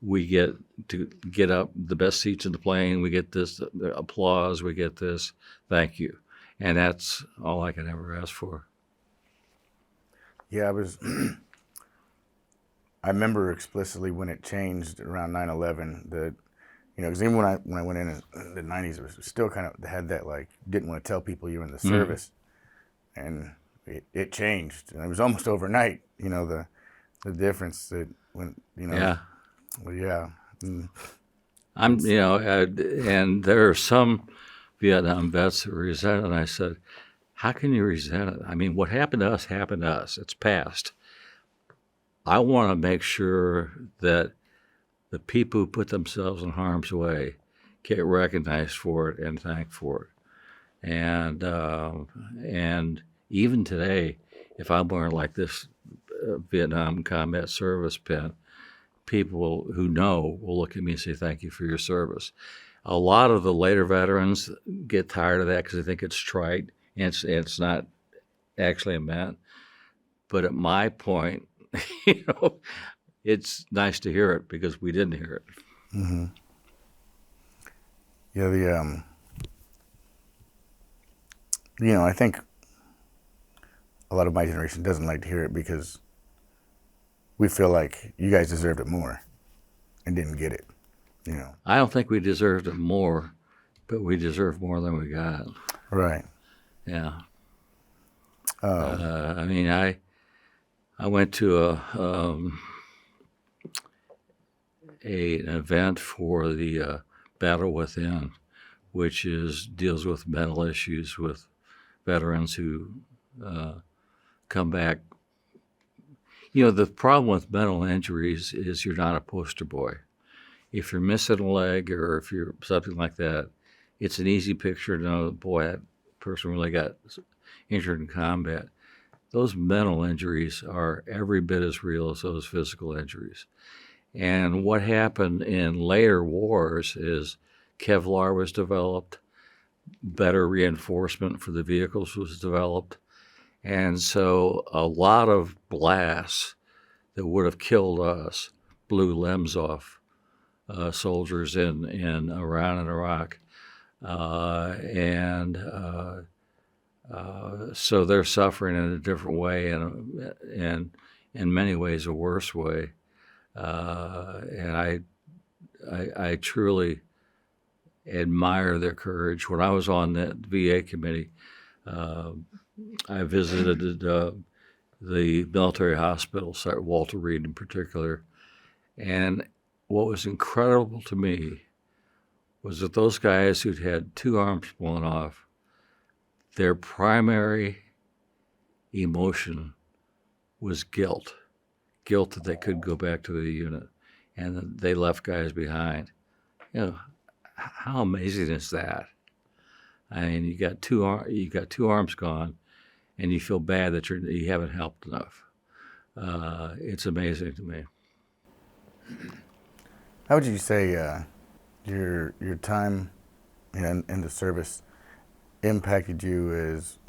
We get to get up the best seats in the plane. We get this applause. We get this thank you, and that's all I can ever ask for. Yeah, I remember explicitly when it changed around 9/11 that, because even when I went in the 90s, it was still kind of had that, like, didn't want to tell people you were in the service, and it changed, and it was almost overnight. The difference that when Yeah. Well, yeah. And there are some Vietnam vets that resent it. And I said, how can you resent it? I mean, what happened to us happened to us. It's past. I want to make sure that the people who put themselves in harm's way get recognized for it and thanked for it. And even today, if I'm wearing like this Vietnam Combat Service pin, people who know will look at me and say, thank you for your service. A lot of the later veterans get tired of that because they think it's trite and it's not actually meant. But at my point, it's nice to hear it because we didn't hear it. Mm-hmm. Yeah, I think a lot of my generation doesn't like to hear it because we feel like you guys deserved it more and didn't get it. I don't think we deserved it more, but we deserved more than we got. Right. Yeah. I mean, I went to an event for the Battle Within, which deals with mental issues with veterans who come back. The problem with mental injuries is you're not a poster boy. If you're missing a leg or if you're something like that, it's an easy picture to know, boy, that person really got injured in combat. Those mental injuries are every bit as real as those physical injuries. And what happened in later wars is Kevlar was developed, better reinforcement for the vehicles was developed, and so a lot of blasts that would have killed us blew limbs off soldiers in Iran and Iraq. So they're suffering in a different way and in many ways a worse way. And I truly admire their courage. When I was on that VA committee, I visited the military hospital, Walter Reed in particular, and what was incredible to me was that those guys who'd had 2 arms blown off, their primary emotion was guilt that they couldn't go back to the unit, and that they left guys behind. How amazing is that? I mean, you got two arms gone, and you feel bad that you haven't helped enough. It's amazing to me. How would you say your time in the service impacted you as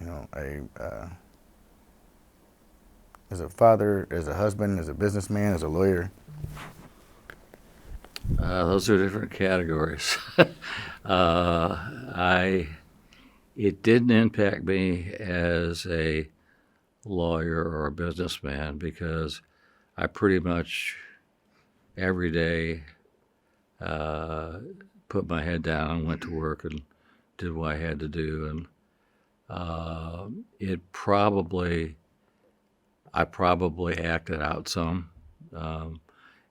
as a father, as a husband, as a businessman, as a lawyer? Those are different categories. It didn't impact me as a lawyer or a businessman because I pretty much every day put my head down and went to work and did what I had to do. And I probably acted out some,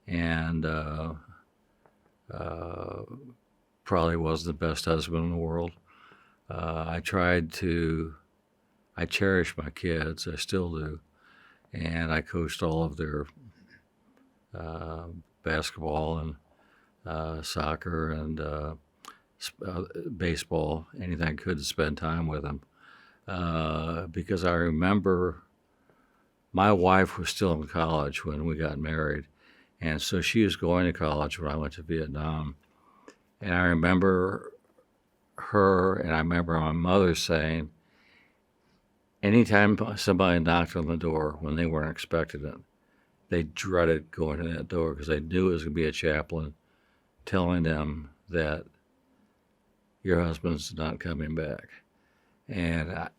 and probably wasn't the best husband in the world. I cherish my kids, I still do, and I coached all of their basketball and soccer and baseball, anything I could to spend time with them, because I remember my wife was still in college when we got married, and so she was going to college when I went to Vietnam. And I remember her and I remember my mother saying, anytime somebody knocked on the door when they weren't expecting it, they dreaded going to that door because they knew it was going to be a chaplain telling them that your husband's not coming back. And I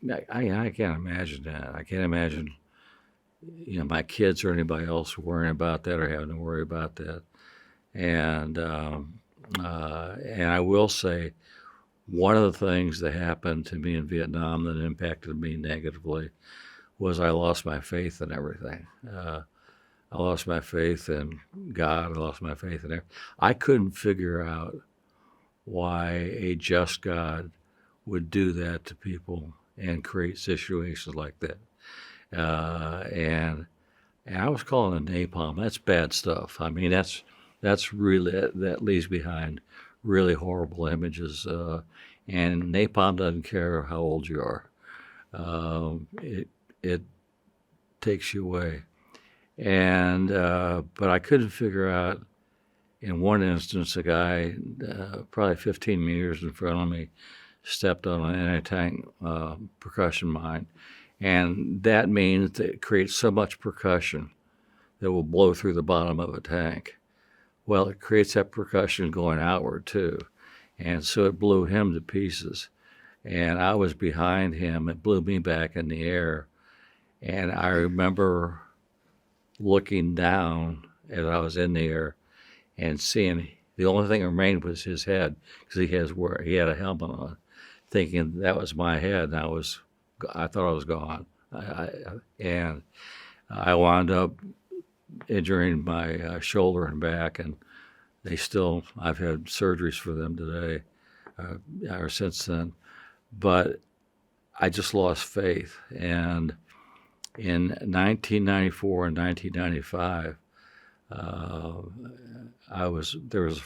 can't imagine that. I can't imagine my kids or anybody else worrying about that or having to worry about that. And I will say, one of the things that happened to me in Vietnam that impacted me negatively was I lost my faith in everything. I lost my faith in God. I lost my faith in everything. I couldn't figure out why a just God would do that to people and create situations like that. And I was calling it napalm. That's bad stuff. I mean, that's really, that leaves behind really horrible images. And napalm doesn't care how old you are. It takes you away. And but I couldn't figure out. In one instance, a guy probably 15 meters in front of me stepped on an anti-tank percussion mine. And that means that it creates so much percussion that will blow through the bottom of a tank. Well, it creates that percussion going outward too. And so it blew him to pieces. And I was behind him. It blew me back in the air. And I remember looking down as I was in the air and seeing the only thing that remained was his head, because he had a helmet on, thinking that was my head, and I thought I was gone. And I wound up injuring my shoulder and back, and I've had surgeries for them today, or since then. But I just lost faith. And in 1994 and 1995, there was a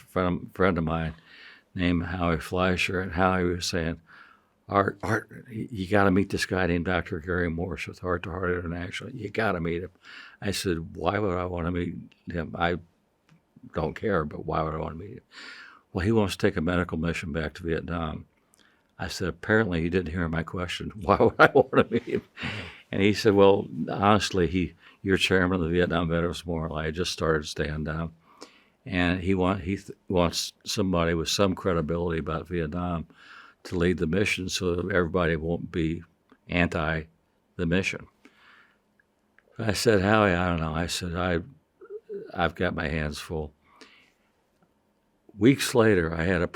friend of mine named Howie Fleischer, and Howie was saying, Art, you got to meet this guy named Dr. Gary Morse with Heart to Heart International. You got to meet him. I said, why would I want to meet him? I don't care, but why would I want to meet him? Well, he wants to take a medical mission back to Vietnam. I said, apparently he didn't hear my question. Why would I want to meet him? And he said, well, honestly, you're chairman of the Vietnam Veterans Memorial. I just started Stand Down. And he wants somebody with some credibility about Vietnam to lead the mission so that everybody won't be anti the mission. I said, Howie, I don't know. I said, I've got my hands full. Weeks later, I had a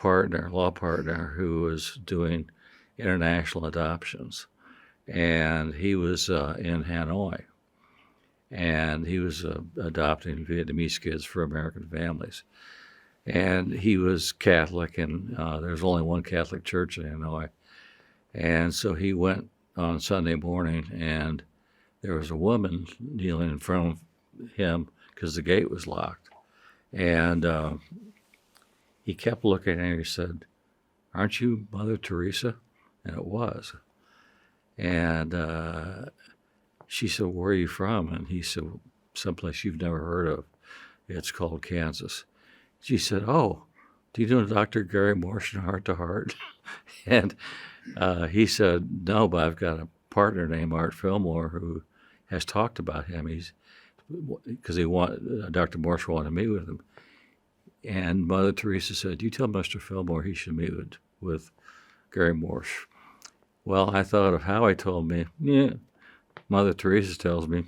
law partner, who was doing international adoptions. And he was in Hanoi. And he was adopting Vietnamese kids for American families. And he was Catholic, and there's only one Catholic church in Hanoi. And so he went on Sunday morning, and there was a woman kneeling in front of him because the gate was locked. And he kept looking at her. He said, aren't you Mother Teresa? And it was. And she said, where are you from? And he said, someplace you've never heard of. It's called Kansas. She said, oh, do you know Dr. Gary Morse in Heart to Heart? And he said, no, but I've got a partner named Art Fillmore who has talked about him. Because Dr. Morse wanted to meet with him. And Mother Teresa said, you tell Mr. Fillmore he should meet with Gary Morse. Well, I thought of how he told me. Yeah, Mother Teresa tells me.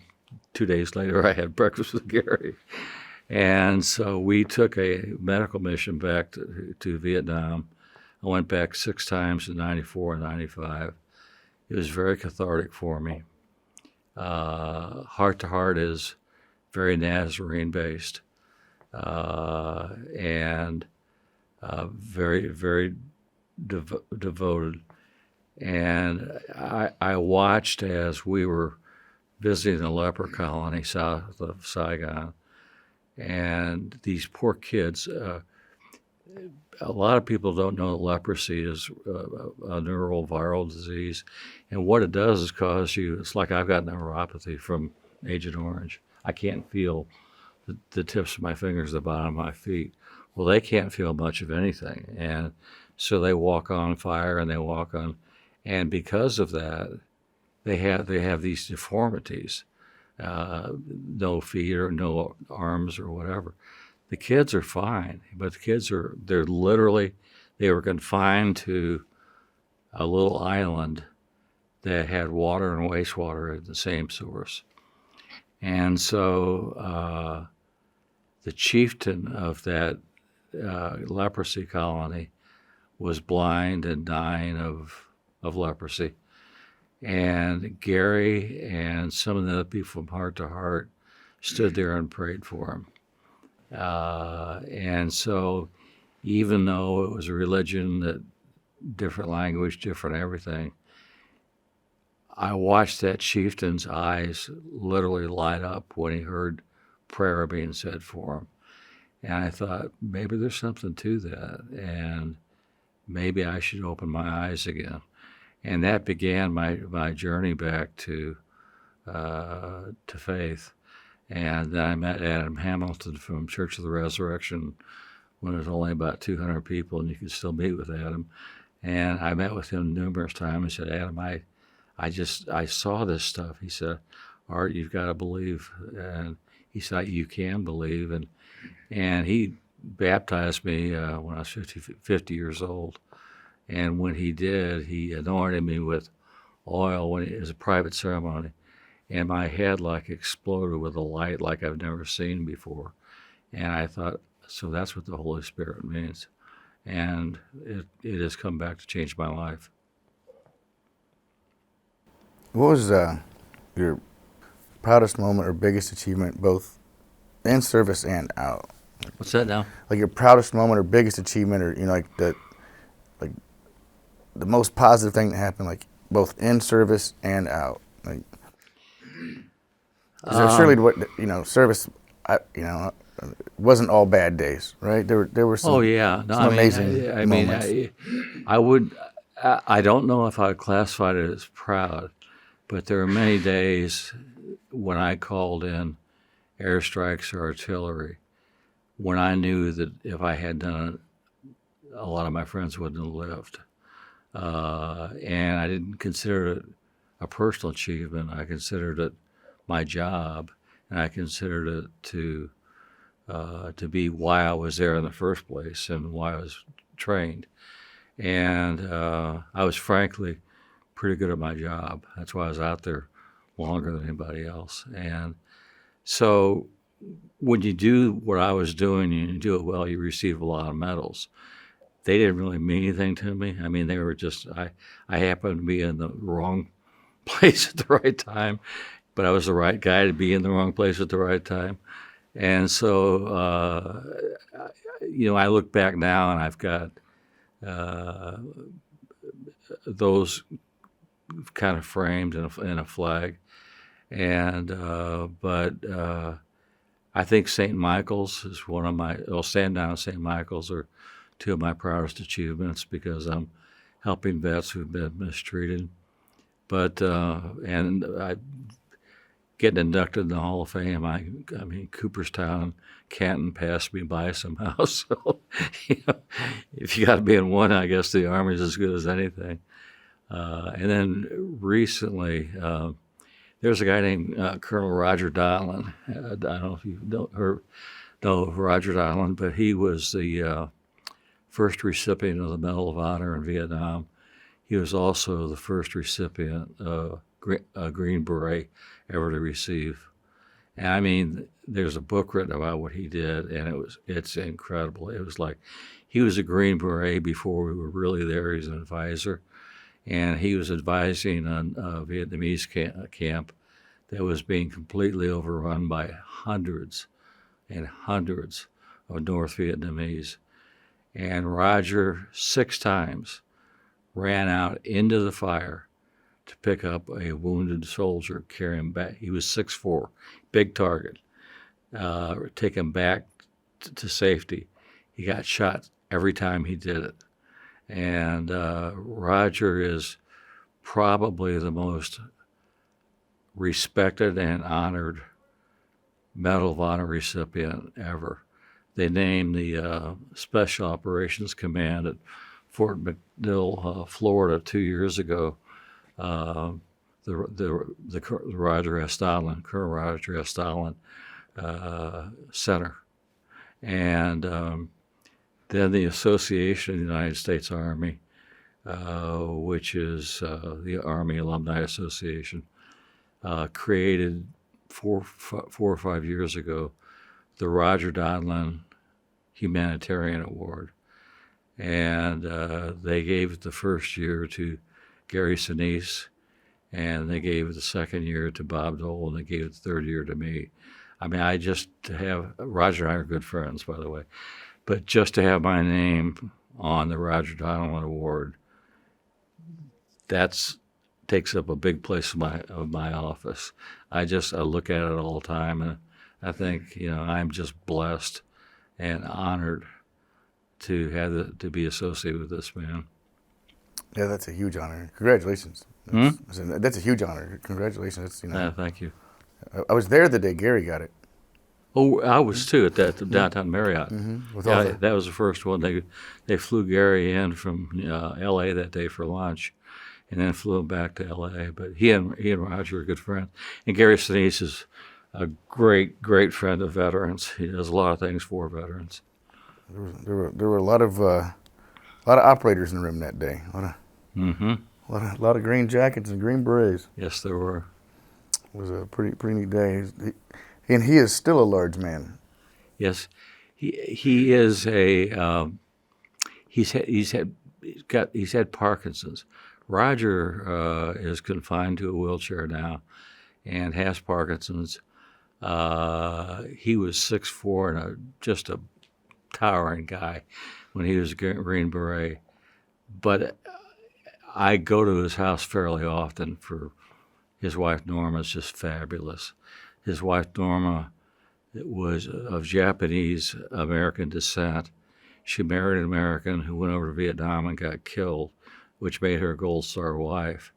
2 days later, I had breakfast with Gary. And so we took a medical mission back to Vietnam. I went back 6 times in 94 and 95. It was very cathartic for me. Heart to Heart is very Nazarene-based. And very, very devoted. And I watched as we were visiting a leper colony south of Saigon, and these poor kids. A lot of people don't know that leprosy is a neuroviral disease, and what it does is cause you. It's like I've got neuropathy from Agent Orange. I can't feel the tips of my fingers, the bottom of my feet. Well, they can't feel much of anything, and so they walk on fire and they walk on, and because of that, they have these deformities, no feet or no arms or whatever. The kids are fine, but the kids they were confined to a little island that had water and wastewater at the same source. And so the chieftain of that leprosy colony was blind and dying of leprosy. And Gary and some of the other people from Heart to Heart stood there and prayed for him. And so even though it was a religion, that different language, different everything, I watched that chieftain's eyes literally light up when he heard prayer being said for him. And I thought, maybe there's something to that, and maybe I should open my eyes again. And that began my journey back to faith. And then I met Adam Hamilton from Church of the Resurrection when there was only about 200 people, and you could still meet with Adam. And I met with him numerous times. He said, Adam, I saw this stuff. He said, Art, you've got to believe. And he said, you can believe. And he baptized me when I was 50 years old. And when he did, he anointed me with oil it was a private ceremony. And my head like exploded with a light like I've never seen before. And I thought, so that's what the Holy Spirit means. And it has come back to change my life. What was your proudest moment or biggest achievement, both in service and out? What's that now? Like your proudest moment or biggest achievement, or like the most positive thing that happened, like both in service and out. Like, 'cause there surely what service. It wasn't all bad days, right? There were some. Oh yeah, no, some amazing moments. I don't know if I would classify it as proud, but there are many days when I called in airstrikes or artillery when I knew that if I had done it, a lot of my friends wouldn't have lived. And I didn't consider it a personal achievement. I considered it my job, and I considered it to be why I was there in the first place and why I was trained. And I was frankly pretty good at my job. That's why I was out there longer than anybody else. And so when you do what I was doing and you do it well, you receive a lot of medals. They didn't really mean anything to me. I mean, they were just, I happened to be in the wrong place at the right time, but I was the right guy to be in the wrong place at the right time. And so, I look back now and I've got those kind of framed in a flag. And, but I think St. Michael's is one of my, Sandown and St. Michael's are two of my proudest achievements because I'm helping vets who've been mistreated. But, and I getting inducted in the Hall of Fame, I mean, Cooperstown, Canton passed me by somehow. So, if you got to be in one, I guess the Army's as good as anything. And then recently, there's a guy named Colonel Roger Donlin. I don't know if you know Roger Donlin, but he was the first recipient of the Medal of Honor in Vietnam. He was also the first recipient of a Green Beret ever to receive. And I mean, there's a book written about what he did, and it's incredible. It was like he was a Green Beret before we were really there. He's an advisor, and he was advising on a Vietnamese camp that was being completely overrun by hundreds and hundreds of North Vietnamese. And Roger 6 times ran out into the fire to pick up a wounded soldier, carry him back. He was 6'4", big target. Take him back to safety. He got shot every time he did it. And Roger is probably the most respected and honored Medal of Honor recipient ever. They named the Special Operations Command at Fort McNill, Florida, 2 years ago, the Roger S. Donlin, Colonel Roger S. Donlin Center. And then the Association of the United States Army, which is the Army Alumni Association, created four or 5 years ago the Roger Donlin Humanitarian Award. And they gave it the first year to Gary Sinise, and they gave it the second year to Bob Dole, and they gave it the third year to me. I mean, Roger and I are good friends, by the way, but just to have my name on the Roger Donlin Award, takes up a big place of my office. I look at it all the time, and I think, I'm just blessed and honored to be associated with this man. Yeah, that's a huge honor. Congratulations. That's a huge honor. Congratulations. Yeah, thank you. I was there the day Gary got it. Oh, I was too at that downtown Marriott. Mm-hmm. That was the first one. They flew Gary in from L.A. that day for lunch, and then flew him back to L.A. But he and Roger are good friends. And Gary Sinise is a great friend of veterans. He does a lot of things for veterans. There were a lot of operators in the room that day. Mm-hmm. A lot of green jackets and green berets. Yes, there were. It was a pretty neat day. And he is still a large man. Yes, he is a he's had Parkinson's. Roger is confined to a wheelchair now, and has Parkinson's. He was 6'4" and just a towering guy when he was a Green Beret. But I go to his house fairly often. For his wife Norma is just fabulous. His wife Norma was of Japanese American descent. She married an American who went over to Vietnam and got killed, which made her a Gold Star wife.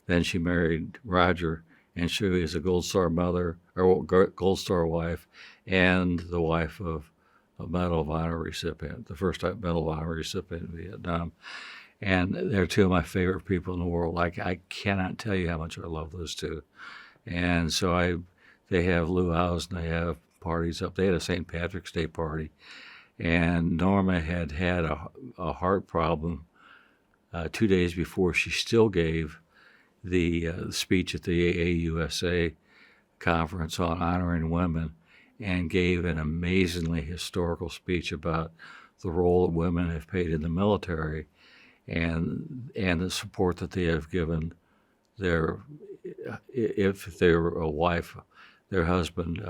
Then she married Roger, and she was a Gold Star mother, or Gold Star wife, and the wife of a Medal of Honor recipient, the first Medal of Honor recipient in Vietnam. And they're two of my favorite people in the world. I cannot tell you how much I love those two. And so they have luau's and they have parties up. They had a St. Patrick's Day party. And Norma had a heart problem 2 days before. She still gave the speech at the AAUSA conference on honoring women, and gave an amazingly historical speech about the role that women have played in the military, and the support that they have given if they're a wife, their husband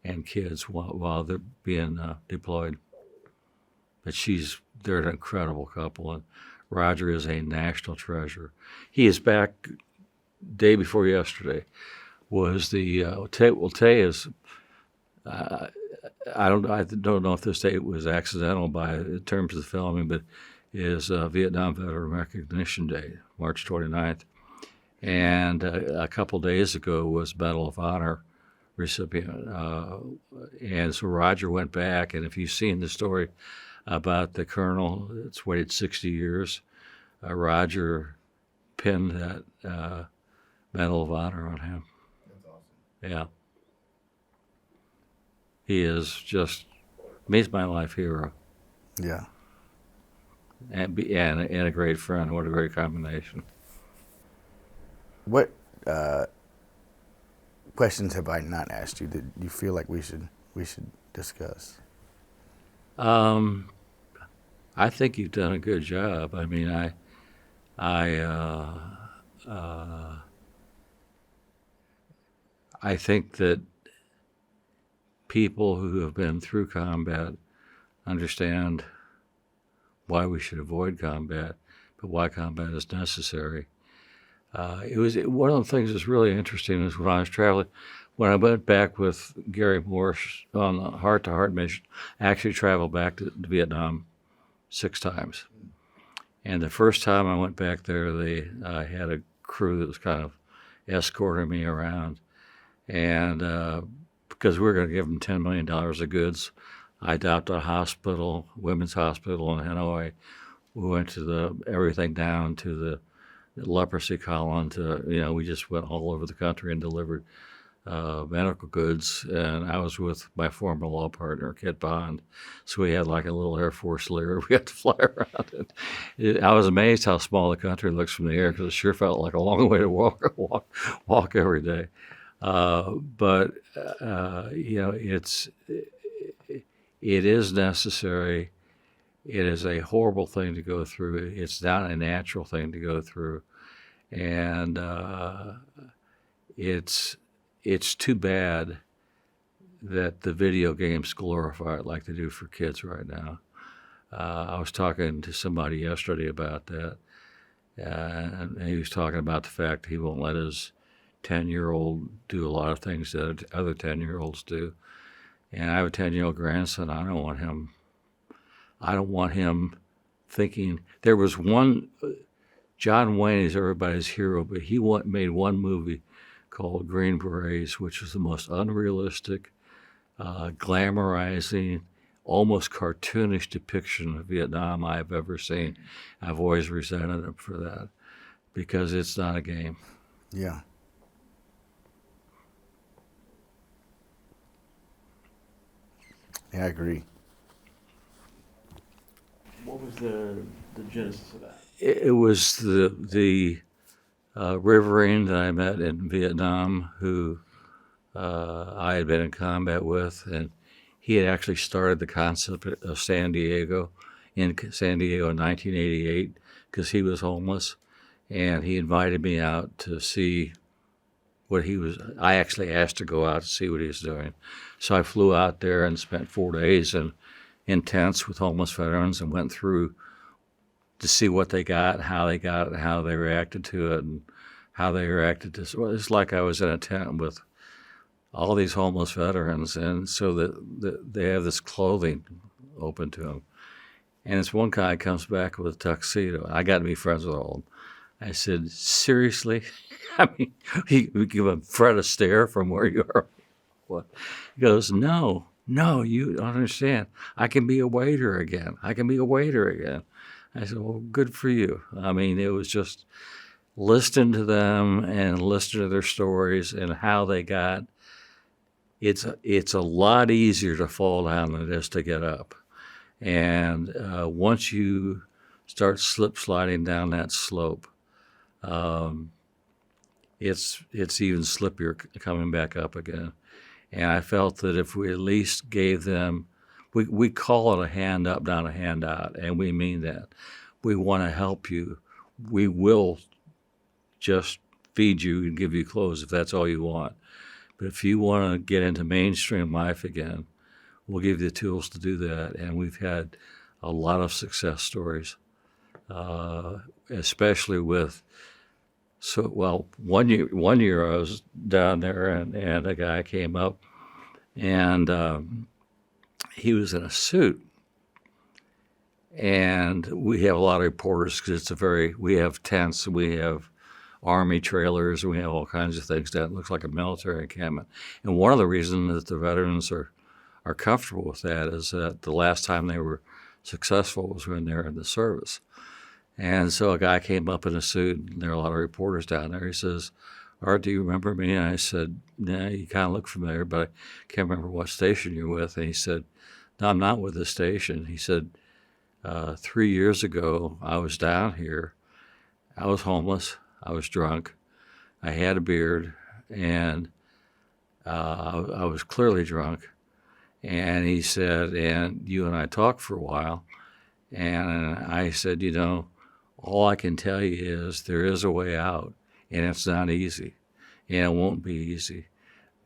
and kids while they're being deployed. But they're an incredible couple, and Roger is a national treasure. He is back day before yesterday. Was the Tay is I don't know if this date was accidental in terms of the filming, but is Vietnam Veteran Recognition Day, March 29th. And a couple days ago was Medal of Honor recipient. And so Roger went back, and if you've seen the story about the colonel, it's waited 60 years. Roger pinned that Medal of Honor on him. That's awesome. Yeah. He is he's my life hero. Yeah. And a great friend. What a great combination. What questions have I not asked you that you feel like we should discuss? I think you've done a good job. I mean, I think that people who have been through combat understand why we should avoid combat, but why combat is necessary. One of the things that's really interesting is when I was traveling, when I went back with Gary Morse on the Heart to Heart mission, I actually traveled back to Vietnam 6 times. And the first time I went back there, I had a crew that was kind of escorting me around. And because we were going to give them $10 million of goods, I adopted a hospital, women's hospital in Hanoi. We went to everything down to the leprosy colony. We just went all over the country and delivered medical goods. And I was with my former law partner, Kit Bond. So we had like a little Air Force Lear. We had to fly around. I was amazed how small the country looks from the air, because it sure felt like a long way to walk every day. It is necessary. It is a horrible thing to go through. It's not a natural thing to go through, and it's too bad that the video games glorify it like they do for kids right now. I was talking to somebody yesterday about that, and he was talking about the fact he won't let his 10-year-old do a lot of things that other 10-year-olds do. And I have a 10-year-old grandson. I don't want him thinking. There was one, John Wayne is everybody's hero, but he made one movie called Green Berets, which was the most unrealistic, glamorizing, almost cartoonish depiction of Vietnam I've ever seen. I've always resented him for that, because it's not a game. Yeah. Yeah, I agree. was the genesis of that? It was the Riverine that I met in Vietnam, who I had been in combat with, and he had actually started the concept of San Diego in 1988 because he was homeless, and he invited me out to see what he was. I actually asked to go out to see what he was doing, so I flew out there and spent 4 days in tents with homeless veterans and went through to see what they got, how they got it, how they reacted to it, and how they reacted to. Well, it's like I was in a tent with all these homeless veterans, and so they have this clothing open to them. And this one guy comes back with a tuxedo. I got to be friends with all of them. I said, seriously? I mean, we give a Fred a stare from where you are. What? He goes, no, you don't understand. I can be a waiter again. I can be a waiter again. I said, well, good for you. I mean, it was just listening to them and listening to their stories and how they got. It's a lot easier to fall down than it is to get up. And once you start slip sliding down that slope, it's even slippier coming back up again. And I felt that if we at least gave them, we call it a hand up, not a hand out, and we mean that. We want to help you. We will just feed you and give you clothes if that's all you want. But if you want to get into mainstream life again, we'll give you the tools to do that. And we've had a lot of success stories, especially with. So, well, one year I was down there, and a guy came up, and he was in a suit. And we have a lot of reporters because we have tents, we have Army trailers, and we have all kinds of things that looks like a military encampment. And one of the reasons that the veterans are comfortable with that is that the last time they were successful was when they were in the service. And so a guy came up in a suit, and there are a lot of reporters down there. He says, Art, do you remember me? And I said, yeah, you kind of look familiar, but I can't remember what station you're with. And he said, no, I'm not with the station. He said, 3 years ago, I was down here. I was homeless. I was drunk. I had a beard, and I was clearly drunk. And he said, and you and I talked for a while. And I said, all I can tell you is there is a way out, and it's not easy, and it won't be easy.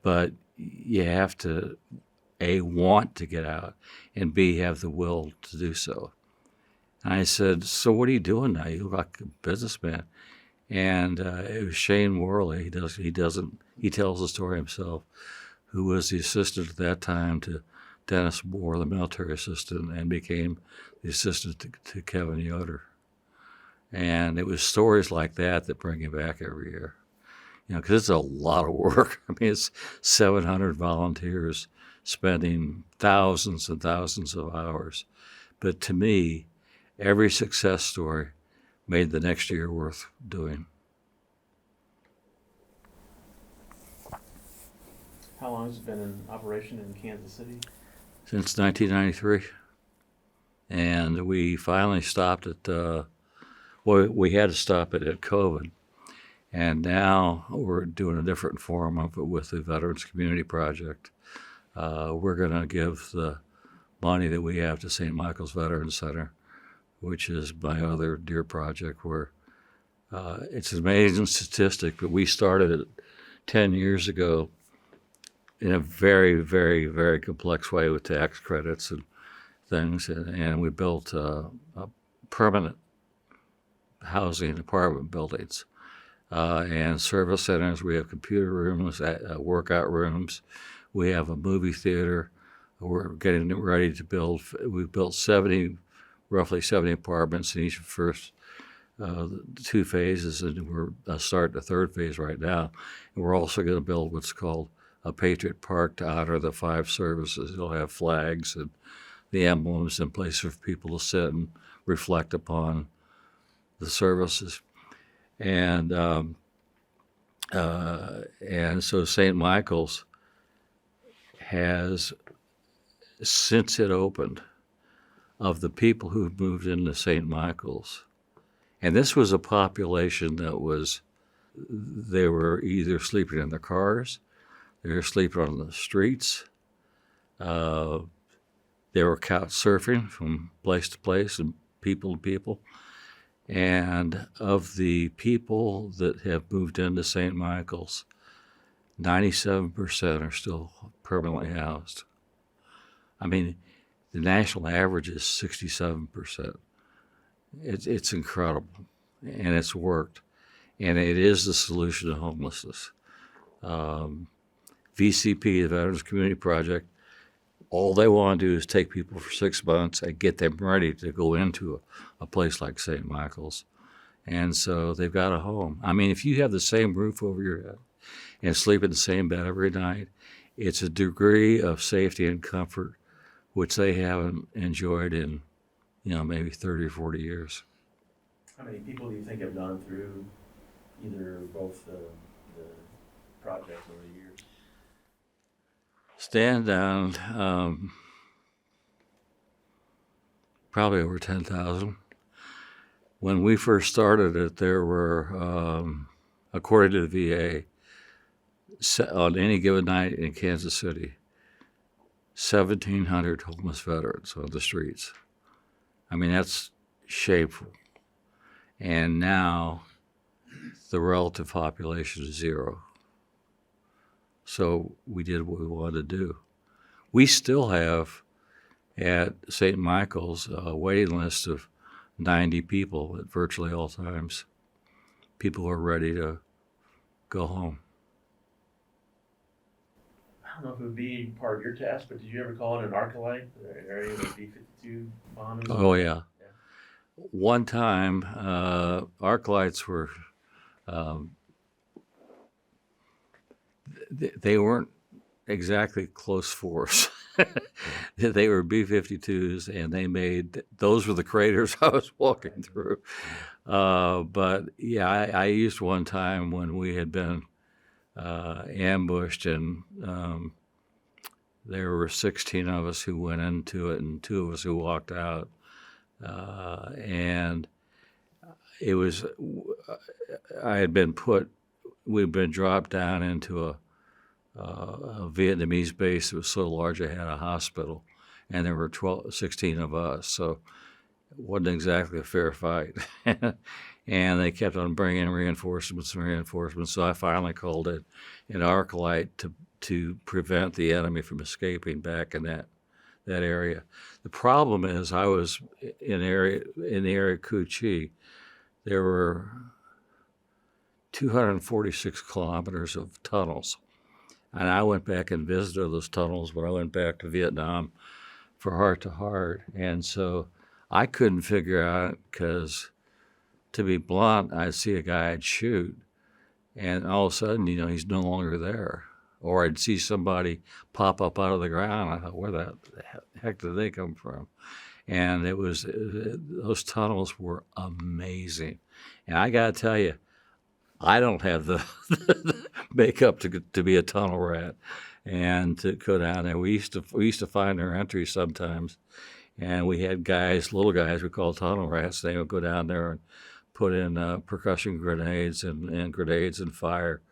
But you have to, A, want to get out, and B, have the will to do so. And I said, so what are you doing now? You look like a businessman. And it was Shane Worley. He tells the story himself, who was the assistant at that time to Dennis Moore, the military assistant, and became the assistant to Kevin Yoder. And it was stories like that bring you back every year. Because it's a lot of work. I mean, it's 700 volunteers spending thousands and thousands of hours. But to me, every success story made the next year worth doing. How long has it been in operation in Kansas City? Since 1993. And we finally stopped at, we had to stop it at COVID. And now we're doing a different form of it with the Veterans Community Project. We're going to give the money that we have to St. Michael's Veterans Center, which is my other dear project, where it's an amazing statistic, but we started it 10 years ago in a very, very, very complex way with tax credits and things, and we built permanent housing apartment buildings and service centers. We have computer rooms, workout rooms. We have a movie theater. We're getting ready to build. We've built roughly 70 apartments in each of the first 2 phases, and we're starting the 3rd phase right now. And we're also going to build what's called a Patriot Park to honor the 5 services. It'll have flags and the emblems and places for people to sit and reflect upon the services. And so St. Michael's has, since it opened, of the people who moved into St. Michael's. And this was a population that they were either sleeping in their cars, they were sleeping on the streets, they were couch surfing from place to place and people to people. And of the people that have moved into St. Michael's, 97% are still permanently housed. I mean, the national average is 67%. It's incredible, and it's worked. And it is the solution to homelessness. VCP, the Veterans Community Project, all they want to do is take people for 6 months and get them ready to go into a place like St. Michael's. And so they've got a home. I mean, if you have the same roof over your head and sleep in the same bed every night, it's a degree of safety and comfort which they haven't enjoyed in, maybe 30 or 40 years. How many people do you think have gone through either both the project over the years? Stand down, probably over 10,000. When we first started it, there were, according to the VA, on any given night in Kansas City, 1,700 homeless veterans on the streets. I mean, that's shameful. And now the relative population is 0. So we did what we wanted to do. We still have at St. Michael's a waiting list of 90 people at virtually all times. People are ready to go home. I don't know if it would be part of your task, but did you ever call in an Arcalite, the area where B-52 bomb is? Oh, yeah. One time, Arclights were, they weren't exactly close force. They were B-52s, and those were the craters I was walking through. But yeah, I used one time when we had been ambushed, and there were 16 of us who went into it and 2 of us who walked out. And it was, we'd been dropped down into a Vietnamese base that was so large it had a hospital, and there were 16 of us, so it wasn't exactly a fair fight. And they kept on bringing reinforcements, so I finally called it an Arcalite to prevent the enemy from escaping back in that area. The problem is I was in the area of Cu Chi. There were 246 kilometers of tunnels. And I went back and visited those tunnels when I went back to Vietnam for Heart to Heart. And so I couldn't figure out, because to be blunt, I'd see a guy I'd shoot, and all of a sudden, he's no longer there. Or I'd see somebody pop up out of the ground. I thought, where the heck did they come from? And those tunnels were amazing. And I got to tell you, I don't have the makeup to be a tunnel rat and to go down there. We used to find our entry sometimes, and we had little guys we called tunnel rats. They would go down there and put in percussion grenades and grenades and fire.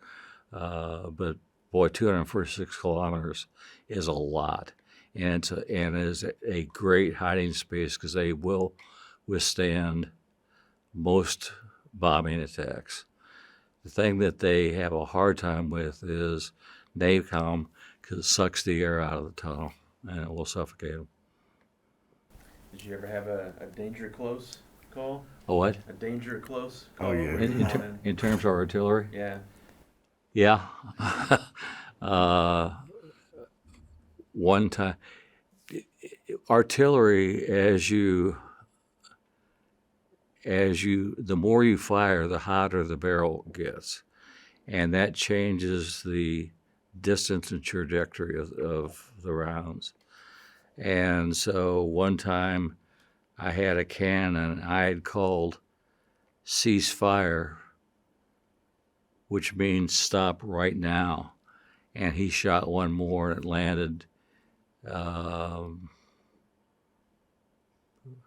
But boy, 246 kilometers is a lot, and it is a great hiding space because they will withstand most bombing attacks. The thing that they have a hard time with is napalm, because it sucks the air out of the tunnel and it will suffocate them. Did you ever have a danger close call? A what? A danger close call? Oh, yeah. In terms of artillery? Yeah. Yeah. One time, artillery, the more you fire, the hotter the barrel gets. And that changes the distance and trajectory of the rounds. And so one time I had a cannon, I had called cease fire, which means stop right now. And he shot one more, and it landed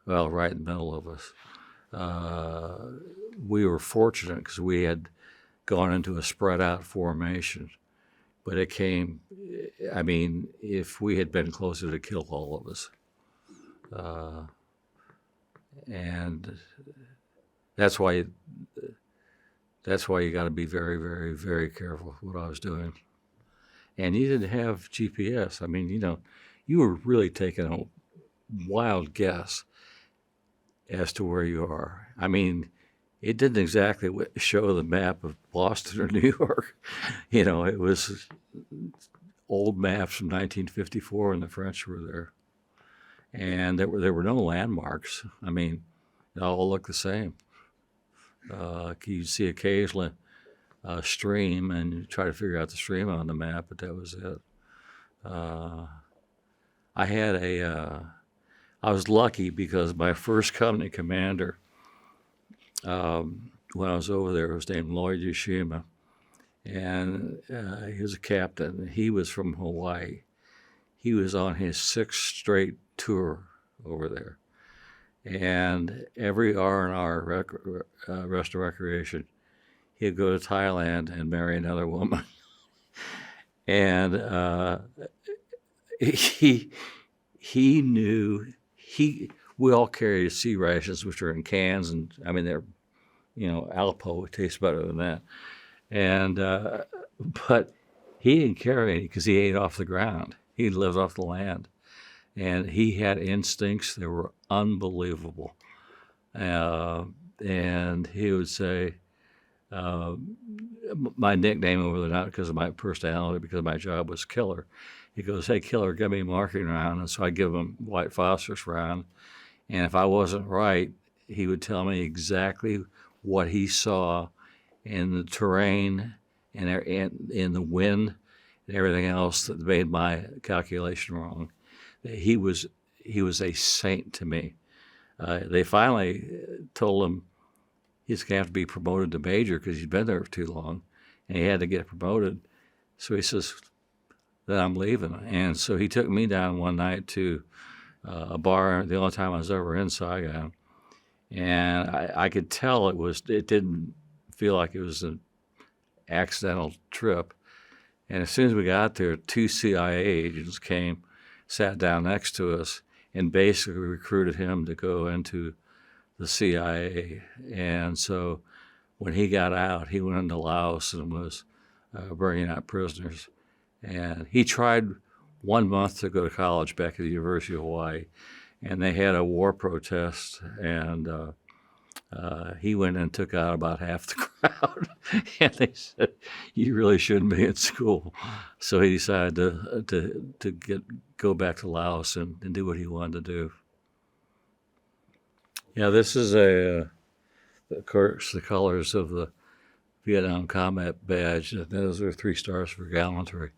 well, right in the middle of us. We were fortunate because we had gone into a spread out formation, but it came, I mean, if we had been closer to kill all of us. And that's why you got to be very, very, very careful with what I was doing. And you didn't have GPS. I mean, you were really taking a wild guess as to where you are. I mean, it didn't exactly show the map of Boston or New York. It was old maps from 1954, and the French were there. And there were no landmarks. I mean, they all looked the same. You'd see occasionally a stream, and you try to figure out the stream on the map, but that was it. I was lucky because my first company commander, when I was over there, was named Lloyd Yoshima, and he was a captain. He was from Hawaii. He was on his 6th straight tour over there, and every R&R rest and recreation, he'd go to Thailand and marry another woman. And he knew we all carried sea rations, which are in cans, and I mean they're Alpo tastes better than that. And but he didn't carry any because he ate off the ground. He lived off the land, and he had instincts that were unbelievable. And he would say, my nickname over there, not because of my personality, because my job was Killer. He goes, "Hey, Killer, give me a marking round." And so I give him white phosphorus round. And if I wasn't right, he would tell me exactly what he saw in the terrain and in the wind and everything else that made my calculation wrong. He was a saint to me. They finally told him he's going to have to be promoted to major because he'd been there for too long, and he had to get promoted. So he says, "Then I'm leaving." And so he took me down one night to a bar, the only time I was ever in Saigon, and I could tell it didn't feel like it was an accidental trip. And as soon as we got there, 2 CIA agents came, sat down next to us, and basically recruited him to go into the CIA. And so when he got out, he went into Laos and was bringing out prisoners. And he tried 1 month to go to college back at the University of Hawaii, and they had a war protest, and he went and took out about half the crowd. And they said, "You really shouldn't be in school." So he decided to go back to Laos and do what he wanted to do. Yeah, this is of course, the colors of the Vietnam Combat Badge. Those are 3 stars for gallantry.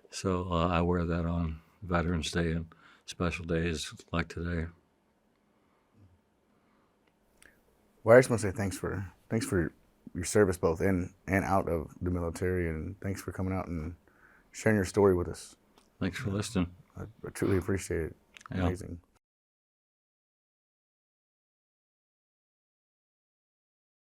So I wear that on Veterans Day and special days like today. Well, I just want to say thanks for your service both in and out of the military, and thanks for coming out and sharing your story with us. Thanks for listening. I truly appreciate it. Yeah. Amazing.